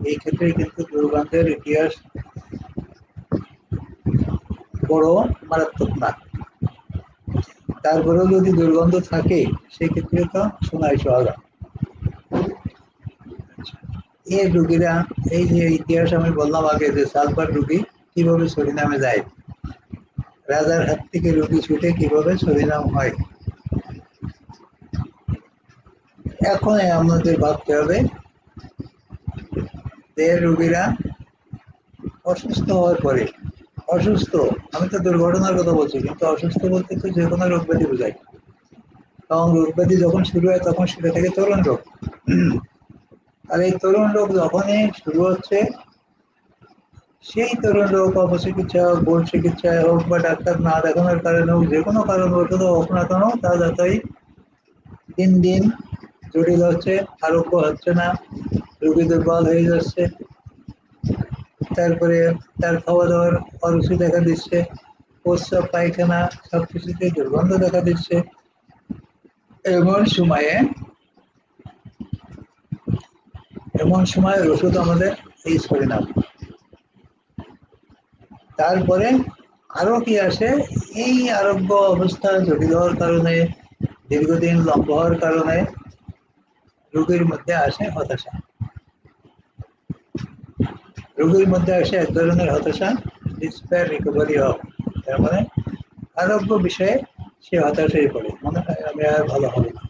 এই ক্ষেত্রে কিন্তু দুর্গন্ধের ইতিহাস বড় মারাত্মক না। তারপরেও যদি দুর্গন্ধ থাকে, সেক্ষেত্রে তো শোনাই সোহাগা। এই রোগীরা, এই যে ইতিহাস আমি বললাম আগে, যে সালফার রোগী কিভাবে সরিনামে যায়, রাজার হাত থেকে রোগী ছুটে কিভাবে সরিনাম হয়, এখন আমাদের ভাবতে হবে যে রোগীরা অসুস্থ হওয়ার পরে, অসুস্থ, আমি তো দুর্ঘটনার কথা বলছি, কিন্তু অসুস্থ বলতে তো যে কোনো রোগ ব্যাধি বোঝায়, এবং রোগ ব্যাধি যখন শুরু হয় তখন সেটা থেকে তরুণ রোগ। আর এই তরুণ রোগ যখনই শুরু হচ্ছে, সেই তরুণ রোগ অপচিকিৎসা হোক, ভুল চিকিৎসায় হোক, বা ডাক্তার না দেখানোর কারণে হোক, যে কোনো কারণ বশত হোক না কেন, তা যতই দিন দিন জটিল হচ্ছে, আরোগ্য হচ্ছে না, রোগী দুর্বল হয়ে যাচ্ছে, তারপরে তার খাওয়া দাওয়ার অরুচি দেখা দিচ্ছে, প্রস্রাব পায়খানা সবকিছুতে দুর্গন্ধ দেখা দিচ্ছে। এমন সময় ওষুধ আমাদের এই সরিনাম। তারপরে আরো কি আসে, এই আরোগ্য অবস্থা জটিল হওয়ার কারণে, দীর্ঘদিন লম্বা হওয়ার কারণে রোগীর মধ্যে আসে হতাশা। রোগীর মধ্যে আসে এক ধরনের হতাশা, ডিসপেয়ার রিকভারি অফ, তার মানে আরোগ্য বিষয়ে সে হতাশ হয়ে পড়ে, মনে হয় আমি আর ভালো হবে না।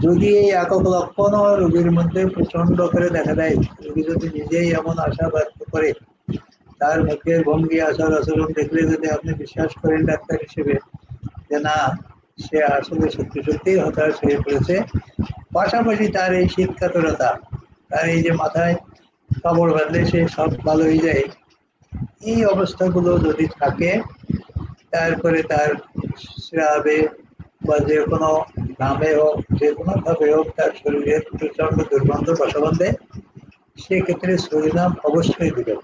যদি এই একক লক্ষণ রোগীর মধ্যে প্রচন্ড করে দেখা দেয়, রোগী যদি নিজেই এমন আশাবাদ করে, তার মুখের ভঙ্গি আচার আচরণ দেখলে যদি আপনি বিশ্বাস করেন ডাক্তার হিসেবে যে না, সে আসলে সত্যি সত্যি হতাশ হয়ে পড়েছে, পাশাপাশি তার এই শীতকাতরতা, তার এই যে মাথায় কাপড় বাঁধলে সে সব ভালো হয়ে যায়, এই অবস্থাগুলো যদি থাকে, তারপরে তার স্রাবে বা যে কোনো নামে হোক যে কোনো ভাবে হোক তার শরীরের প্রচন্ড দুর্গন্ধ বাসা বাঁধে, সেক্ষেত্রে সরিনাম অবশ্যই দিবেন।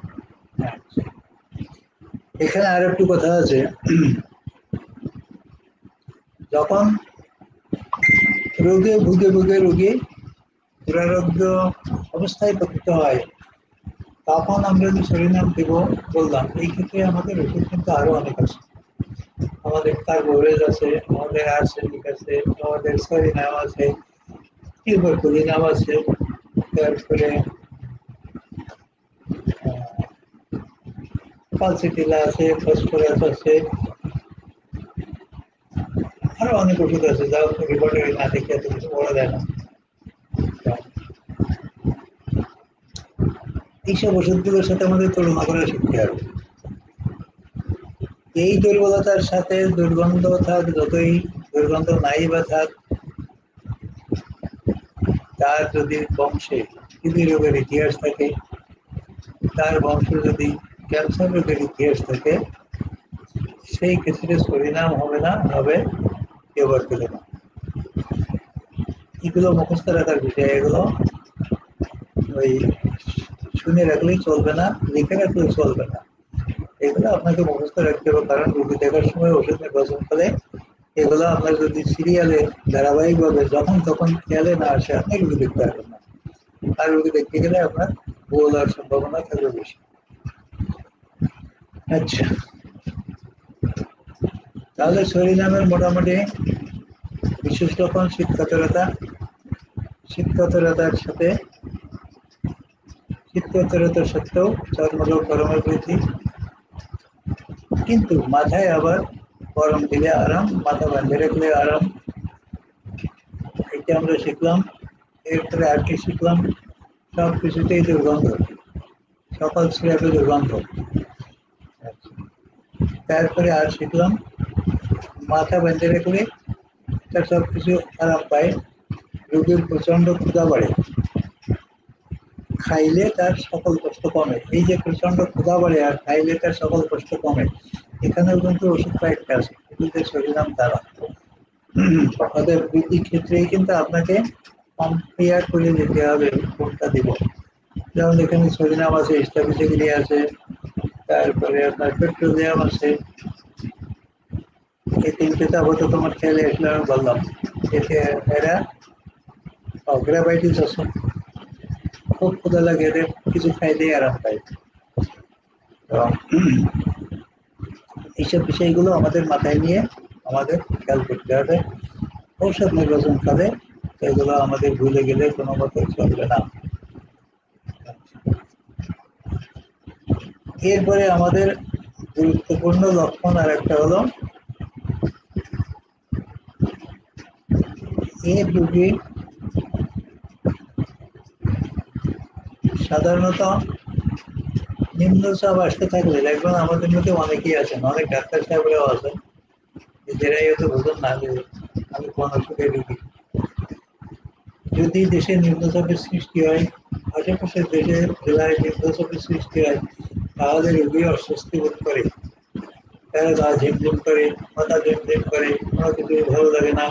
এখানে আর একটু কথা আছে, যখন রোগে ভুগে ভুগে রোগী দুরারোগ্য অবস্থায় পতিত হয়, তখন আমরা যে সরিনাম দেব বললাম, এই ক্ষেত্রে আমাদের ওষুধ কিন্তু আরো অনেক আছে। আমাদের কার্বোরেজ আছে, আমাদের আর্সেনিক আছে, আমাদের সরিনাম আছে, টিউবারকুলিনাম আছে, তারপরে পালসিটিলা আছে, ফসফরাস আছে, আরো অনেক ওষুধ আছে যা রিপোর্টে না দেখে এত কিছু বলা যায় না। এইসব ওষুধগুলোর সাথে আমাদের তুলনা করে শিখতে হবে। এই দুর্বলতার সাথে দুর্গন্ধ থাক, যতই দুর্গন্ধ নাই বা থাক, তার যদি বংশে কিডনি রোগের ইতিহাস থাকে, তার বংশে যদি ক্যান্সার রোগের ইতিহাস থাকে, সেই ক্ষেত্রে সরিনাম হবে না, হবে টিউবারকুলিনাম। এগুলো মুখস্থ রাখার বিষয়, এগুলো ওই শুনে রাখলেই চলবে না, লিখে রাখলেই চলবে না, এগুলো আপনাকে মুখস্থ রাখতে হবে। কারণ রোগী দেখার সময় ওষুধ নির্বাচন করে এগুলো আপনার যদি সিরিয়ালে ধারাবাহিকভাবে যখন তখন খেয়ালে না আসে, আপনি রোগী দেখতে পারবেন না। আর রোগী দেখতে গেলে আপনার ভুল হওয়ার সম্ভাবনা থাকবে বেশি। আচ্ছা, তাহলে সরিনামের মোটামুটি বিশেষ লক্ষণ শীতকাতরতা, শীতকাতরতার সাথে শীতকাতরতার সত্ত্বেও চর্মরোগ গরমের বৃদ্ধি, কিন্তু মাথায় আবার গরম দিলে আরাম, মাথা বাঁধে রাখলে আরাম, এটা আমরা শিখলাম। এরপরে আর কি শিখলাম, সব কিছুতেই দুর্গন্ধ, সকল সিরাপে দুর্গন্ধ। তারপরে আর শিখলাম মাথা বেঁধে রাখলে তার সব কিছু আরাম পায়, রোগীর প্রচন্ড ক্ষুধা বাড়ে, খাইলে তার সকল কষ্ট কমে। এই যে প্রচন্ড ক্ষুধা বাড়ে আর খাইলে তার সকল কষ্ট কমে, এখানেও কিন্তু ওষুধ কয়েকটা আছে, এগুলোতে সরিনাম দ্বারা তাদের বৃদ্ধির ক্ষেত্রেই কিন্তু আপনাকে কম্পেয়ার করে যেতে হবে কোনটা দিব। যেমন এখানে সরিনাম আছে, স্ট্যাবিলিটি আছে, তারপরে আপনার পেট্রোলিয়াম আছে, এই তিনটে তো আপাতত তোমার খেয়ালে আসলে আমি বললাম। এতে এরা গ্রাভাইটিস আছে, খুব ক্ষুধা লাগে, এদের কিছু খাইলেই আরাম পায়। এইসব বিষয়গুলো আমাদের মাথায় নিয়ে আমাদের খেয়াল করতে হবে। ঔষধ নির্বাচন কালে এগুলো আমাদের ভুলে গেলে কোনো মতে চলবে না। এরপরে আমাদের গুরুত্বপূর্ণ লক্ষণ আর একটা হলো, এই রোগী সাধারণত নিম্নচাপ আসতে থাকলে দেখবেন আমাদের মধ্যে অনেকেই আছেন, অনেক ডাক্তার সাহেবরাও আছেন, নিজেরাই হয়তো বুঝুন না যে আমি কোন অসুখের রোগী। যদি দেশে নিম্নচাপের সৃষ্টি হয়, আশেপাশের দেশের জেলায় নিম্নচাপের সৃষ্টি হয়, তাহলে রোগী অস্বস্তি বোধ করে, তারা গা ঝিমঝিম করে, মাথা ঝিমঝিম করে, কোনো কিছু ভালো লাগে না,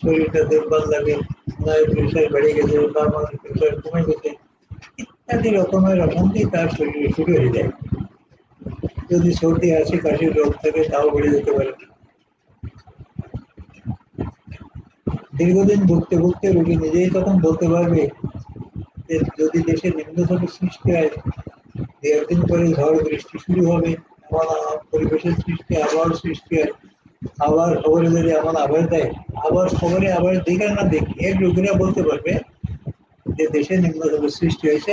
শরীরটা দুর্বল লাগে, প্রেশার বেড়ে গেছে বা প্রেশার কমে গেছে, ইত্যাদি রকমের অশান্তি তার শরীরে শুরু হয়ে যায়। যদি সর্দি আছে, কাশির রোগ থাকে, তাও বেড়ে যেতে পারে। দীর্ঘদিন ভুগতে ভুগতে রোগী নিজেই তখন বলতে পারবে যে যদি দেশে নিম্নচাপের সৃষ্টি হয়, দু একদিন পরে ঝড় বৃষ্টি শুরু হবে, এমন পরিবেশের সৃষ্টি, আবহাওয়ার সৃষ্টি হয়, আবার খবরে যদি এমন আবার দেয়, আবার খবরে আবার দিকে না দেখি, এর রোগীরা বলতে পারবে যে দেশে নিম্নচাপের সৃষ্টি হয়েছে,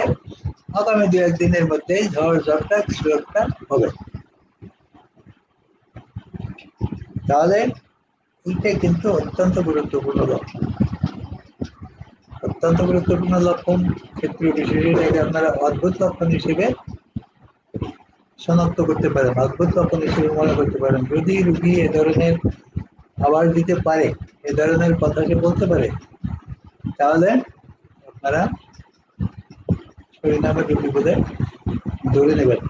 আগামী দু একদিনের মধ্যেই ঝড় ঝড়টা কিছু একটা হবে। তাহলে এইটাই কিন্তু অত্যন্ত গুরুত্বপূর্ণ লক্ষণ, অত্যন্ত গুরুত্বপূর্ণ লক্ষণ। ক্ষেত্র বিশেষে এটাকে আপনারা অদ্ভুত লক্ষণ হিসেবে শনাক্ত করতে পারেন, অদ্ভুত লক্ষণ হিসেবে মনে করতে পারেন। যদি রোগী এ ধরনের আওয়াজ দিতে পারে, এ ধরনের কথা সে বলতে পারে, তাহলে আপনারা সরিনামের রোগী বলে ধরে নেবেন।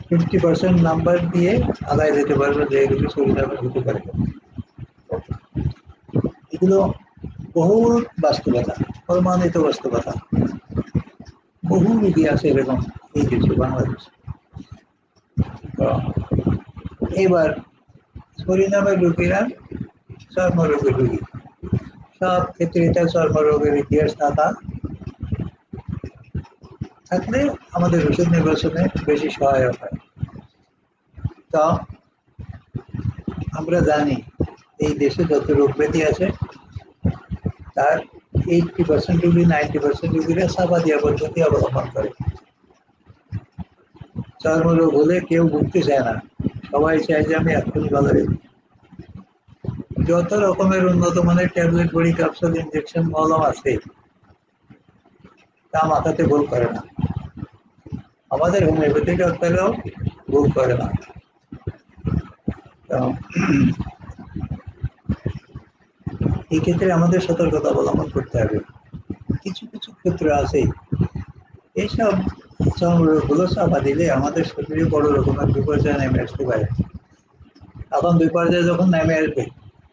50% নাম্বার দিয়ে আগায় যেতে পারবে যে এগুলি সরিনামের হতে পারে। এগুলো বহুত বাস্তবতা, প্রমাণিত বাস্তবতা। বহু রোগী আছে এরকম এই দেশে, বাংলাদেশে। তো এবার পরিণামের রোগীরা চর্মরোগের রোগী, সব ক্ষেত্রে এটা চর্মরোগের ইতিহাস থাকলে আমাদের ওষুধ নির্বাচনে বেশি সহায়ক হয়। তো আমরা জানি এই দেশে যত রোগ ব্যাধি আছে তার 80% রোগী, 90% রোগীরা চাপা দিয়া পদ্ধতি অবলম্বন করে। চর্মরোগ হলে কেউ ভুগতে চায় না, সবাই চায় যে আমি এক্ষুনি ভালো হয়ে যাই। যত রকমের উন্নত মানের ট্যাবলেট, বড়ি, ক্যাপসুল, ইনজেকশন, মলম আছে তা মাথাতে ভুল করে না। আমাদের হোমিওপ্যাথি ডাক্তাররাও ভুল করে না। এই ক্ষেত্রে আমাদের সতর্কতা অবলম্বন করতে হবে। কিছু কিছু ক্ষেত্র আছে এইসব চর্মরোগগুলো চাপা দিলে আমাদের শরীরে বড় রকমের বিপর্যয় নেমে আসতে পারে। এখন বিপর্যয় যখন নেমে আসবে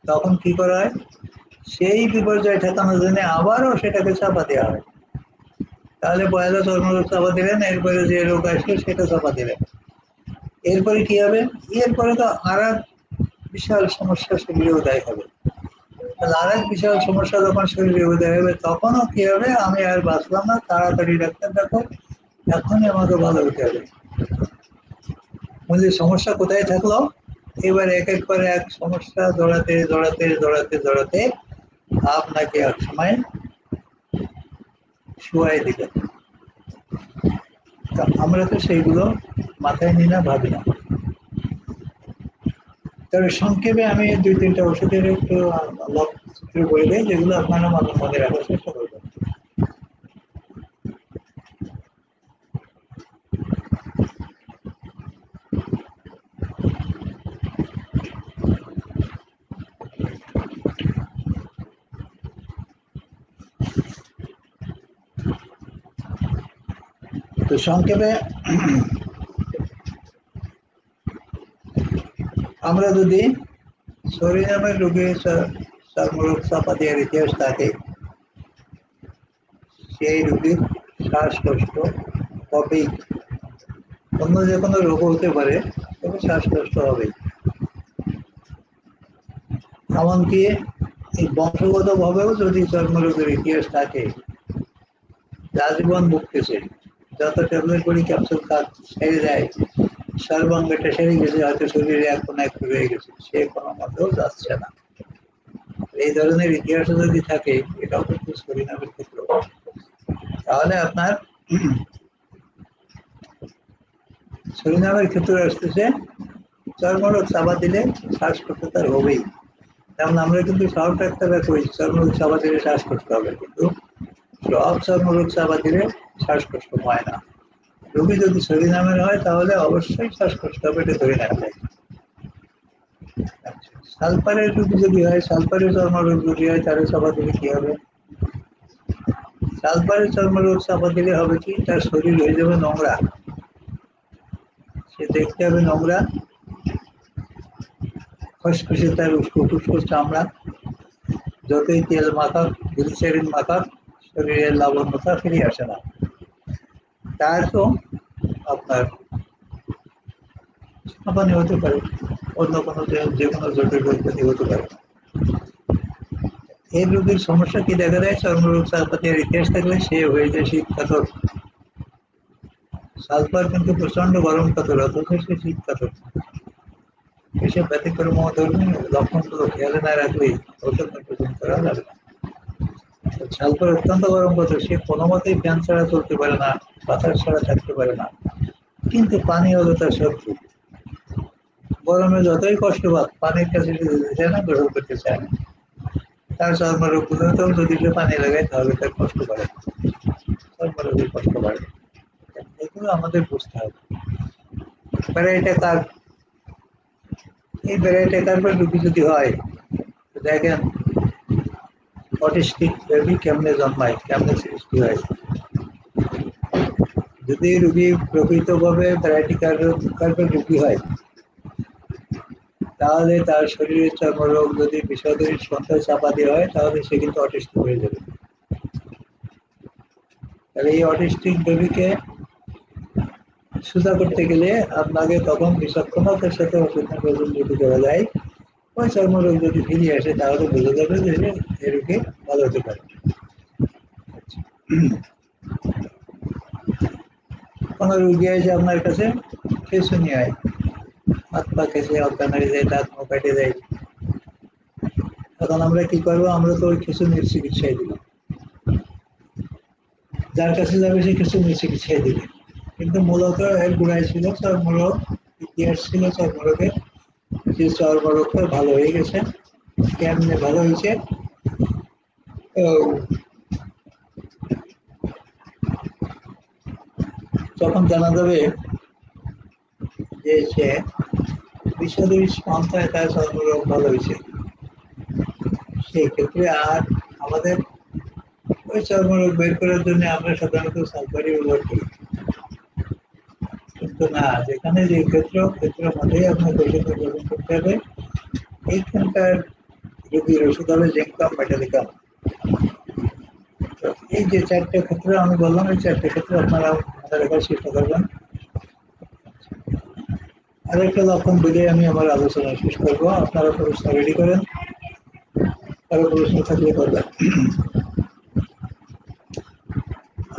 তখন কি করা হয়, সেই বিপর্যয় ঠেকানোর জন্য আবারও সেটাকে চাপা দেওয়া হয়। তাহলে পয়লা চর্মরোগ চাপা দিলেন, এরপরে যে রোগ আসবে সেটা চাপা দিলেন, এরপরে কি হবে, এরপরে তো আর এক বিশাল সমস্যা শরীরে উদয় হবে। আর এক বিশাল সমস্যা যখন শরীরে উদয় হবে তখনও কি হবে, আমি আর বাঁচলাম না, তাড়াতাড়ি ডাক্তার দেখো, এখনই আমাকে ভালো হতে হবে। বলছি সমস্যা কোথায় থাকলো, এবার এক এক করে এক সমস্যা জড়াতে জড়াতে জড়াতে জড়াতে আপনাকে এক সময় শুয়াই দিবে। আমরা তো সেইগুলো মাথায় নিই না, ভাবি না। তবে সংক্ষেপে আমি 2-3টা ওষুধের একটু সূত্র বলে দিই, যেগুলো আপনারা মনে রাখার চেষ্টা করবেন। তো সংক্ষেপে আমরা যদি সরিনামের রোগীর চর্মরোগ চাপা দেওয়ার ইতিহাস থাকে, সেই রোগীর শ্বাসকষ্ট হবেই। অন্য যে কোনো রোগ হতে পারে, তবে শ্বাসকষ্ট হবেই। এমনকি এই বংশগত ভাবেও যদি চর্মরোগের ইতিহাস থাকে, আজীবন ভুগতেছে, যত ট্যাবলেট বড়ি ক্যাপসুল সেরে যায়, সর্বাঙ্গটা সেরে গেছে, হয়তো শরীরে এখন একটু রয়ে গেছে, সে কোনো মতেও যাচ্ছে না। এই ধরনের ইতিহাস যদি থাকে, এটাও কিন্তু সরিনামের ক্ষেত্র। তাহলে আপনার সরিনামের ক্ষেত্রে আসতেছে চর্মরোগ চাপা দিলে শ্বাসকষ্ট তার হবেই। যেমন আমরা কিন্তু সব ডাক্তাররা করি চর্মরোগ চাপা দিলে শ্বাসকষ্ট হবে, কিন্তু সব চর্মরোগ চাপা দিলে শ্বাসকষ্ট হয় না। রোগী যদি সরিনামের হয় তাহলে অবশ্যই শ্বাসকষ্ট হবে, এটা ধরে নেওয়া যায়। সালফারের রোগী যদি হয়, সালফারের চর্মরোগ যদি হয়, তাহলে চাপা দিলে কি হবে, সালফারের চর্মরোগ চাপা দিলে হবে কি, তার শরীর হয়ে যাবে নোংরা, সে দেখতে হবে নোংরা, খসখসে তার উস্কো চামড়া, যতই তেল মাখাক, গ্লিসারিন মাখাক, শরীরের লাবণ্যতা ফিরে আসে না। তার তো আপনার হাঁপানি হতে পারে, অন্য কোনো যে কোনো জটিল রোগ হতে পারে। এই রোগীর সমস্যা কি দেখা দেয়, চর্মরোগ চাপা দেওয়ার ইতিহাস থাকলে সে হয়ে যায় শীত কাতর। সালফার কিন্তু প্রচন্ড গরম কাতর, অথচ সে শীত কাতর। এসব ব্যতিক্রম ধর্মী লক্ষণগুলো খেয়ালে না রাখলেই ওষুধ নির্বাচন করা যাবে না। সালফার অত্যন্ত গরম কাতর, সে কোনো মতেই ফ্যান ছাড়া চলতে পারে না, বাতাস ছাড়া থাকতে পারে না, কিন্তু পানি হলো তার শত্রু। গরমে যতই কষ্ট পাক, পানির কাছে যেতে চায় না, গ্রহণ করতে চায় না। তার চর্মরোগগুলোতেও যদি সে পানি লাগায় তাহলে তার কষ্ট বাড়ে, চর্মরোগের কষ্ট বাড়ে। এগুলো আমাদের বুঝতে হবে। ভ্যারাইটি কার্ভ, এই ভ্যারাইটি কার্ভের রোগী যদি হয়, দেখেন অটিস্টিক বেবি কেমনে জন্মায়, কেমনে সৃষ্টি হয়। যদি রোগী প্রকৃতভাবে ভ্যারাইটি কার্ভের রোগী হয়, তাহলে তার শরীরের চর্মরোগ যদি বিষাদের সন্ধ্যায় চাপা দেওয়া হয় তাহলে সে কিন্তু অটিস্টিক হয়ে যাবে। তাহলে এই অটিস্টিক বেবিকে সোজা করতে গেলে আপনাকে তখন বিচক্ষণতার সাথে ওষুধ যদি দেওয়া যায়, ওই চর্মরোগ যদি ফিরে আসে তাহলে বোঝা যাবে যে এ রোগে ভালো হতে পারে। কোনো রুগী আছে আপনার কাছে খেঁচুনি হয়, হাত পা খেঁচে অজ্ঞান হয়ে যায়, দাঁত মুখ কেটে যায়, তখন আমরা কি করবো? আমরা তো ওই খিঁচুনির চিকিৎসাই দিব, যার কাছে যাবে সে খিঁচুনির চিকিৎসাই দিবে। কিন্তু মূলত এর গোড়ায় ছিল চর্মরোগ, ইতিহাস ছিল চর্মরোগের, যে চর্মরোগটা ভালো হয়ে গেছে। কেমনে ভালো হয়েছে? যখন জানা যাবে যে সে বিষাদের সন্ধ্যায় তার চর্মরোগ ভালো হয়েছে, সেই ক্ষেত্রে আর আমাদের ওই চর্মরোগ বের করার জন্য আমরা সাধারণত সালফারি ব্যবহার করি। কিন্তু না, যেখানে যে ক্ষেত্রের মধ্যেই আপনার ওষুধ গ্রহণ করতে হবে। এইখানকার রোগীর ওষুধ হবে জিঙ্কাম মেটালিকাম। এই যে চারটে ক্ষেত্রে আমি বললাম, এই চারটে ক্ষেত্রে আপনারা মাথায় রাখার চেষ্টা করবেন। আরেকটা লক্ষণ বলে আমি আমার আলোচনা শেষ করবো। আপনারা প্রশ্ন রেডি করেন, কারো প্রশ্ন থাকলে করবেন।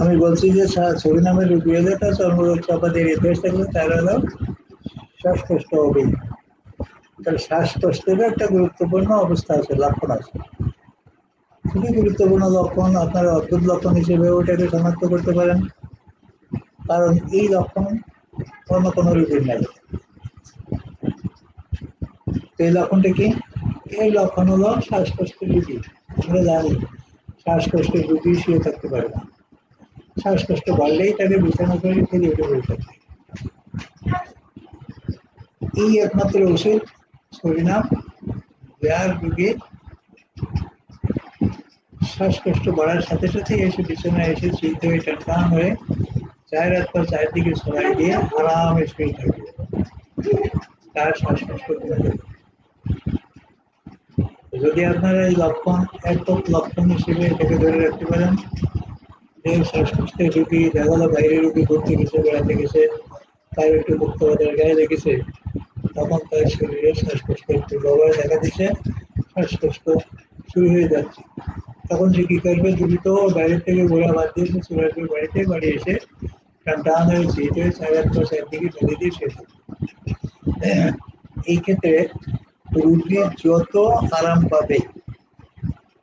আমি বলছি যে ছবি নামের রোগী হলে তার চর্মরোগ চাপা দিয়ে ইতিহাস থাকলে তার হলো শ্বাসকষ্ট হবে। তার শ্বাসকষ্টেরও একটা গুরুত্বপূর্ণ অবস্থা আছে, লক্ষণ আছে। খুবই গুরুত্বপূর্ণ লক্ষণ, আপনারা অদ্ভুত লক্ষণ হিসেবে ওটাকে শনাক্ত করতে পারেন, কারণ এই লক্ষণ অন্য কোনো রোগীর নেই। এই লক্ষণটা কি? এই লক্ষণ হলো শ্বাসকষ্টের রোগী। আমরা জানি শ্বাসকষ্টের রোগী শুয়ে থাকতে পারে না, শ্বাসকষ্ট বাড়লেই তাকে বিছানা করে ফেলে উঠে পড়ে থাকে। এই একমাত্র ওষুধ সরিনাম, যার রোগীর শ্বাসকষ্ট বাড়ার সাথে সাথে এসে বিছানায় এসে চিন্তা হয়ে টান হয়ে চায়ের হাত পর চারদিকে ছড়াই দিয়ে আরামে শুয়ে থাকবে, তার শ্বাসকষ্ট কমে যাবে। যদি আপনারা এই লক্ষণ একক লক্ষণ হিসেবে এটাকে ধরে রাখতে পারেন যে শ্বাসকষ্টের রোগী দেখা গেল বাইরের রোগী ঘুরতে গেছে, বেড়াতে গেছে, তার একটু মুক্তবাদের গায়ে লেগেছে, তখন তার শরীরে শ্বাসকষ্ট একটু প্রভাব দেখা দিচ্ছে, শ্বাসকষ্ট শুরু হয়ে যাচ্ছে, তখন সে কি করবে? দ্রুত বাইরে থেকে ঘোরা বাদ দিয়ে চলে আসবে বাড়িতে, বাড়ি এসে টান হয়ে সিটে চারদিকে ফেলে দিয়ে শেষ। এই ক্ষেত্রে রুগী যত আরাম পাবে,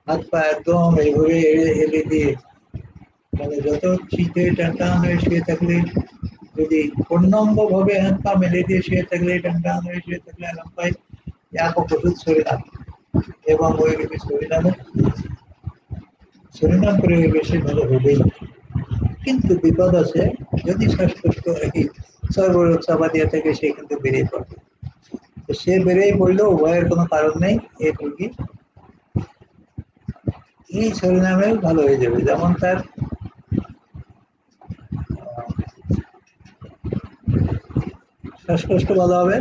হাত পা একদম এইভাবে এলে দিয়ে, মানে যত শীতে টান হয়ে শুয়ে থাকলে, যদি পূর্ণাঙ্গ ভাবে হাত পা মেলে দিয়ে শুয়ে থাকলে, টান হয়ে শুয়ে থাকলে আরাম পায়, একক ওষুধ সরিনাম। এবং ওই রোগী সরিনাম করে বেশি ভালো হবেই। কিন্তু বিপদ আছে, যদি শ্বাসকষ্ট একই সর্বরোগ চাপা দিয়ে থাকে, সে কিন্তু বেরিয়ে পড়বে। সে বেরিয়ে পড়লেও ভয়ের কোনো কারণ নেই, এই রোগী এই সরিনামে ভালো হয়ে যাবে। যেমন তার শ্বাসকষ্ট ভালো হবে,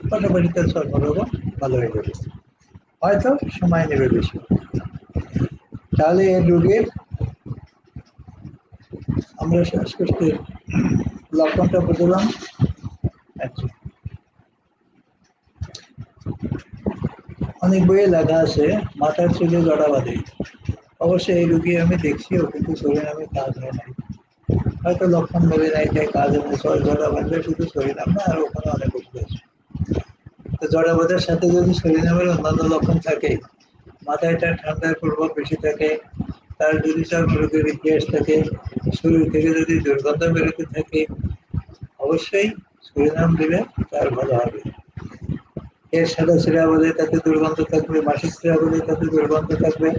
পাশাপাশি তার চর্মরোগও ভালো হয়ে যাবে, হয়তো সময় নেবে বেশি। তাহলে এই রোগীর আমরা শ্বাসকষ্টের লক্ষণটা বুঝলাম। আচ্ছা, অনেক বইয়ে লেখা আছে মাথার চুলে জড়া বাঁধে। অবশ্যই এই রোগী আমি দেখছিও, কিন্তু সরিনামে কাজ হয় নাই, হয়তো লক্ষণ বলে নাই, তাই কাজ হয়। জড়া বাঁধলে শুধু সরিনাম না, আর ওখানে অনেক ওষুধ আছে। তো জড়া বাঁধার সাথে যদি সরিনামের অন্যান্য লক্ষণ থাকে, মাথায় তার ঠান্ডার প্রভাব বেশি থাকে, তার যদি চর্মরোগের ইতিহাস থাকে, শরীর থেকে যদি দুর্গন্ধ বেরোতে থাকে, অবশ্যই সরিনাম দিলে তার ভালো হবে। এর সাদা শিরা বলে তাতে দুর্গন্ধ থাকবে, মাসিক শিরা বলে তাতে দুর্গন্ধ থাকবে।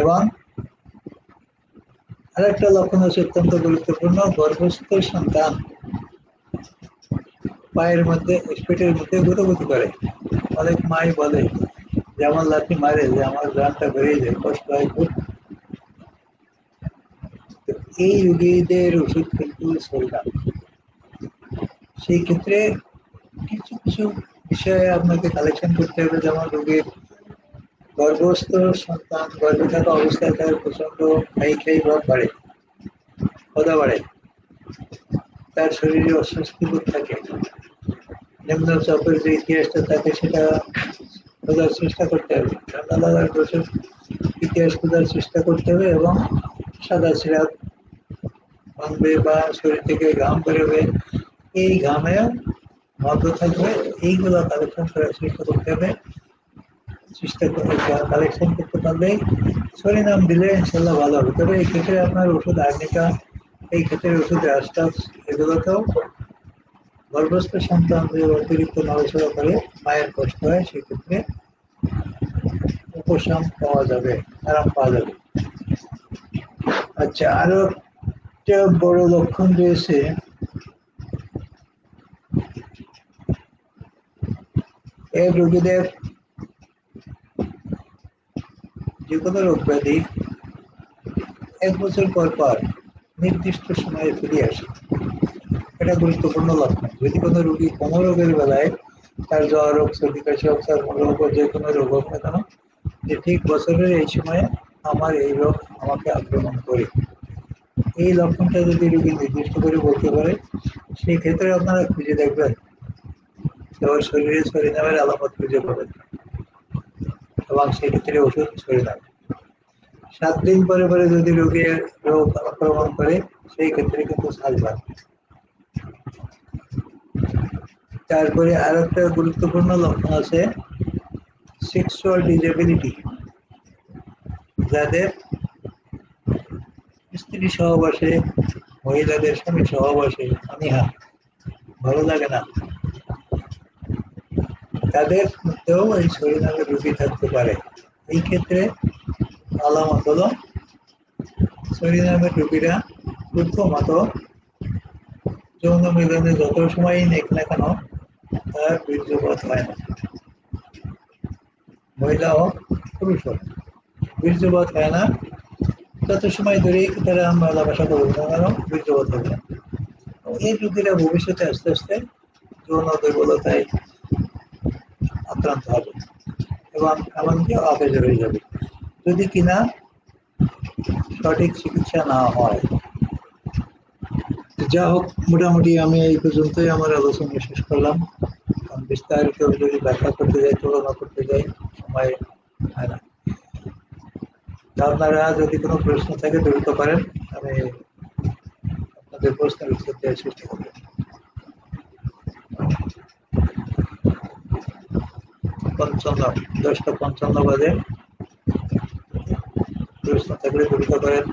এবং আরেকটা লক্ষণ আছে অত্যন্ত গুরুত্বপূর্ণ, গর্ভস্থ সন্তান পায়ের মধ্যে পেটের মধ্যে গুঁতোগুতি করে। অনেক মাই বলে যেমন লাথি মারে যে আমার প্রাণটা বেরিয়ে যায়, কষ্ট হয় খুব। এই রোগীদের ওষুধ কিন্তু সরিনাম। সেই ক্ষেত্রে কিছু কিছু বিষয়ে আপনাকে কালেকশন করতে হবে, যেমন রোগীর গর্ভস্থ সন্তান গর্ভে থাকা অবস্থায় তার প্রচন্ড খাই ভাব বাড়ে, ক্ষুধা বাড়ে, তার শরীরে অস্বস্তি বোধ থাকে, নিম্নচাপের যে ইতিহাসটা থাকে সেটা খোঁজার চেষ্টা করতে হবে, ঠান্ডা লাগার দোষের ইতিহাস খোঁজার চেষ্টা করতে হবে, এবং সাদা সিরাপ ভাঙবে বা শরীর থেকে ঘাম বেরোবে, এই ঘামে মদ্য থাকবে, এইগুলো কালেকশন করার চেষ্টা করতে হবে। চেষ্টা করে কালেকশন করতে পারলে নাম দিলে ইনশাল্লাহ ভালো হবে। তবে এই ক্ষেত্রে আপনার ওষুধ আর্নিকা, এই ক্ষেত্রে ওষুধ রাস্টাস, এগুলোতেও গর্ভস্থ সন্তান যে অতিরিক্ত নড়াচড়া করে মায়ের কষ্ট হয়, সেক্ষেত্রে উপশম পাওয়া যাবে, আরাম পাওয়া যাবে। আচ্ছা, আরো একটা বড় লক্ষণ রয়েছে, এই রোগীদের যে কোনো রোগ ব্যাধি 1 বছর পর পর নির্দিষ্ট সময়ে ফিরে আসে। এটা গুরুত্বপূর্ণ লক্ষণ। যদি কোনো রোগী কোনো রোগের বেলায়, তার জ্বর হোক, সর্দি কাশি হোক, তার রোগ যে কোনো রোগ হোক না কেন, যে ঠিক বছরের এই সময়ে আমার এই রোগ আমাকে আক্রমণ করে, এই লক্ষণটা যদি রোগী নির্দিষ্ট করে বলতে পারে, সেই ক্ষেত্রে আপনারা খুঁজে দেখবেন, তোমার শরীরে নামের আলামত খুঁজে পাবেন, এবং সেক্ষেত্রে ওষুধ নাম। 7 দিন পরে পরে যদি রোগীর রোগ আক্রমণ করে, সেই ক্ষেত্রে কিন্তু সাজবান। তারপরে আর একটা গুরুত্বপূর্ণ লক্ষণ আছে, সেক্সুয়াল ডিসেবিলিটি, যাদের স্ত্রী সহবাসে, মহিলাদের স্বামী সহবাসে অনীহা, ভালো লাগে না, তাদের মধ্যেও এই শরীরের রোগী থাকতে পারে। এই ক্ষেত্রে আলামত হলো, শরীরের রোগীরা প্রথমত যৌন মিলনে যত সময় নেক না কেন, তার বীর্যপাত হয় না, মহিলা হোক পুরুষ হোক, বীর্যপাত হয় না, যত সময় ধরে তারা মেলামেশা করবে না কেন, বীর্যপাত হবে না। এই রোগীরা ভবিষ্যতে আস্তে আস্তে যৌন দুর্বলতায় আক্রান্ত হবে, এবং এমনকি অকেজ হয়ে যাবে, যদি কিনা সঠিক চিকিৎসা না হয়। যা হোক, মোটামুটি আমি এই পর্যন্তই আমার আলোচনা শেষ করলাম। বিস্তারিত যদি ব্যাখ্যা করতে যাই, তুলনা করতে যাই, সময় হয় না। আপনারা যদি কোনো প্রশ্ন থাকে দ্রুত করেন, আমি আপনাদের প্রশ্নের উত্তর দেওয়ার চেষ্টা করব। 10:55 বাজে, প্রশ্ন থাকলে দ্রুত করেন।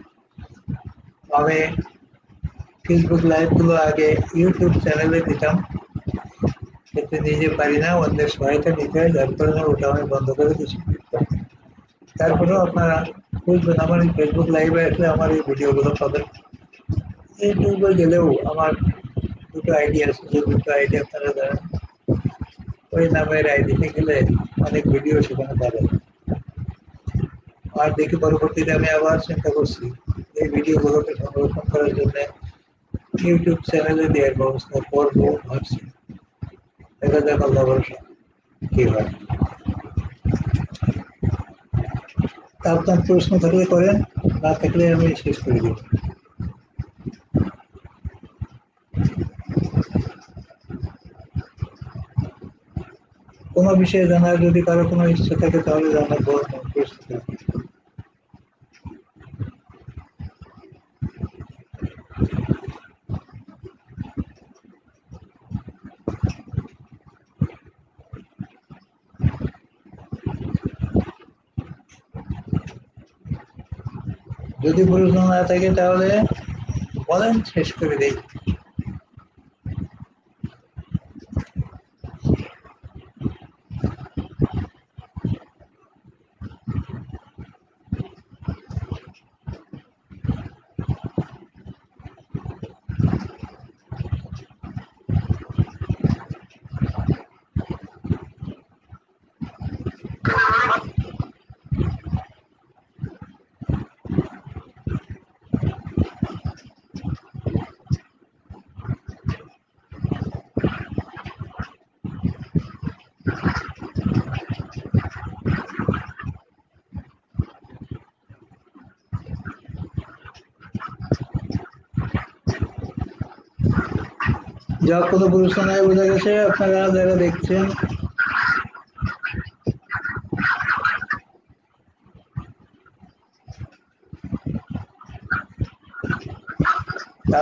আমি ফেসবুক লাইভ গুলো আগে ইউটিউব চ্যানেলে দিতাম, কিন্তু নিজে পারি না, অন্যের সহায়তা নিতে হয়, যার কারণে ওটা আমি বন্ধ করে দিচ্ছি। তারপরেও আপনারা বুঝবেন, আমার এই ফেসবুক লাইভে আসলে আমার এই ভিডিওগুলো পাবেন। ইউটিউবে গেলেও আমার দুটো আইডি আছে, যে দুটো আইডি আপনারা জানেন, ওই নামের আইডিতে গেলে অনেক ভিডিও সেখানে পাবেন। আর দেখি পরবর্তীতে আমি আবার চিন্তা করছি এই ভিডিওগুলোকে সংরক্ষণ করার জন্য ইউটিউব চ্যানেলে দেওয়ার ব্যবস্থা করবো ভাবছি। দেখা যাক আল্লাহ ভরসা কি হয়। আপনার প্রশ্ন থাকলে করেন, না থাকলে আমি শেষ করে দিব। কোনো বিষয়ে জানার যদি কারো কোনো ইচ্ছা থাকে তাহলে জানাবো। যদি প্রশ্ন না থাকে তাহলে বলেন, শেষ করে দেই। যা কোনো প্রশ্ন নাই বোঝা গেছে আপনারা যারা দেখছেন।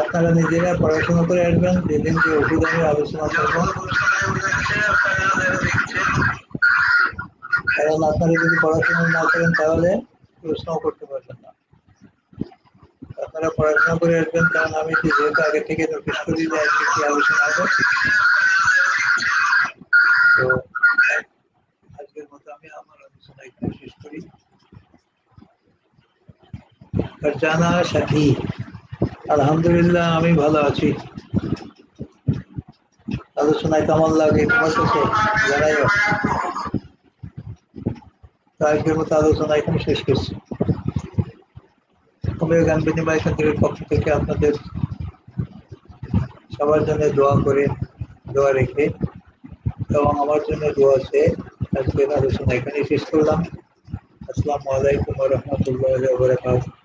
আপনারা নিজেরা পড়াশোনা করে আসবেন, যেদিন যে ওষুধ আমি আলোচনা করবো, কারণ আপনারা যদি পড়াশোনা না করেন তাহলে প্রশ্ন করতে পারবেন না। আপনারা পড়াশোনা করে আসবেন, কারণ আমি যেহেতু আগে থেকে নোটিশ করি যে আজকে কি আলোচনা হবে। তো আজকের মতো আমি আমার আলোচনা এখানে শেষ করি। জানা সাথী, আলহামদুলিল্লাহ আমি ভালো আছি। আলোচনায় কেমন লাগে তোমার কাছে জানাইও। তো আজকের মতো আলোচনা এখানে শেষ করছি। আমি গান বিনিময় কেন্দ্রের পক্ষ থেকে আপনাদের সবার জন্য দোয়া করে, দোয়া রেখে এবং আমার জন্য দোয়া চেয়ে আজকের আলোচনা এখানে শেষ করলাম। আসসালামু আলাইকুম ওয়া রাহমাতুল্লাহি ওয়া বারাকাতুহু।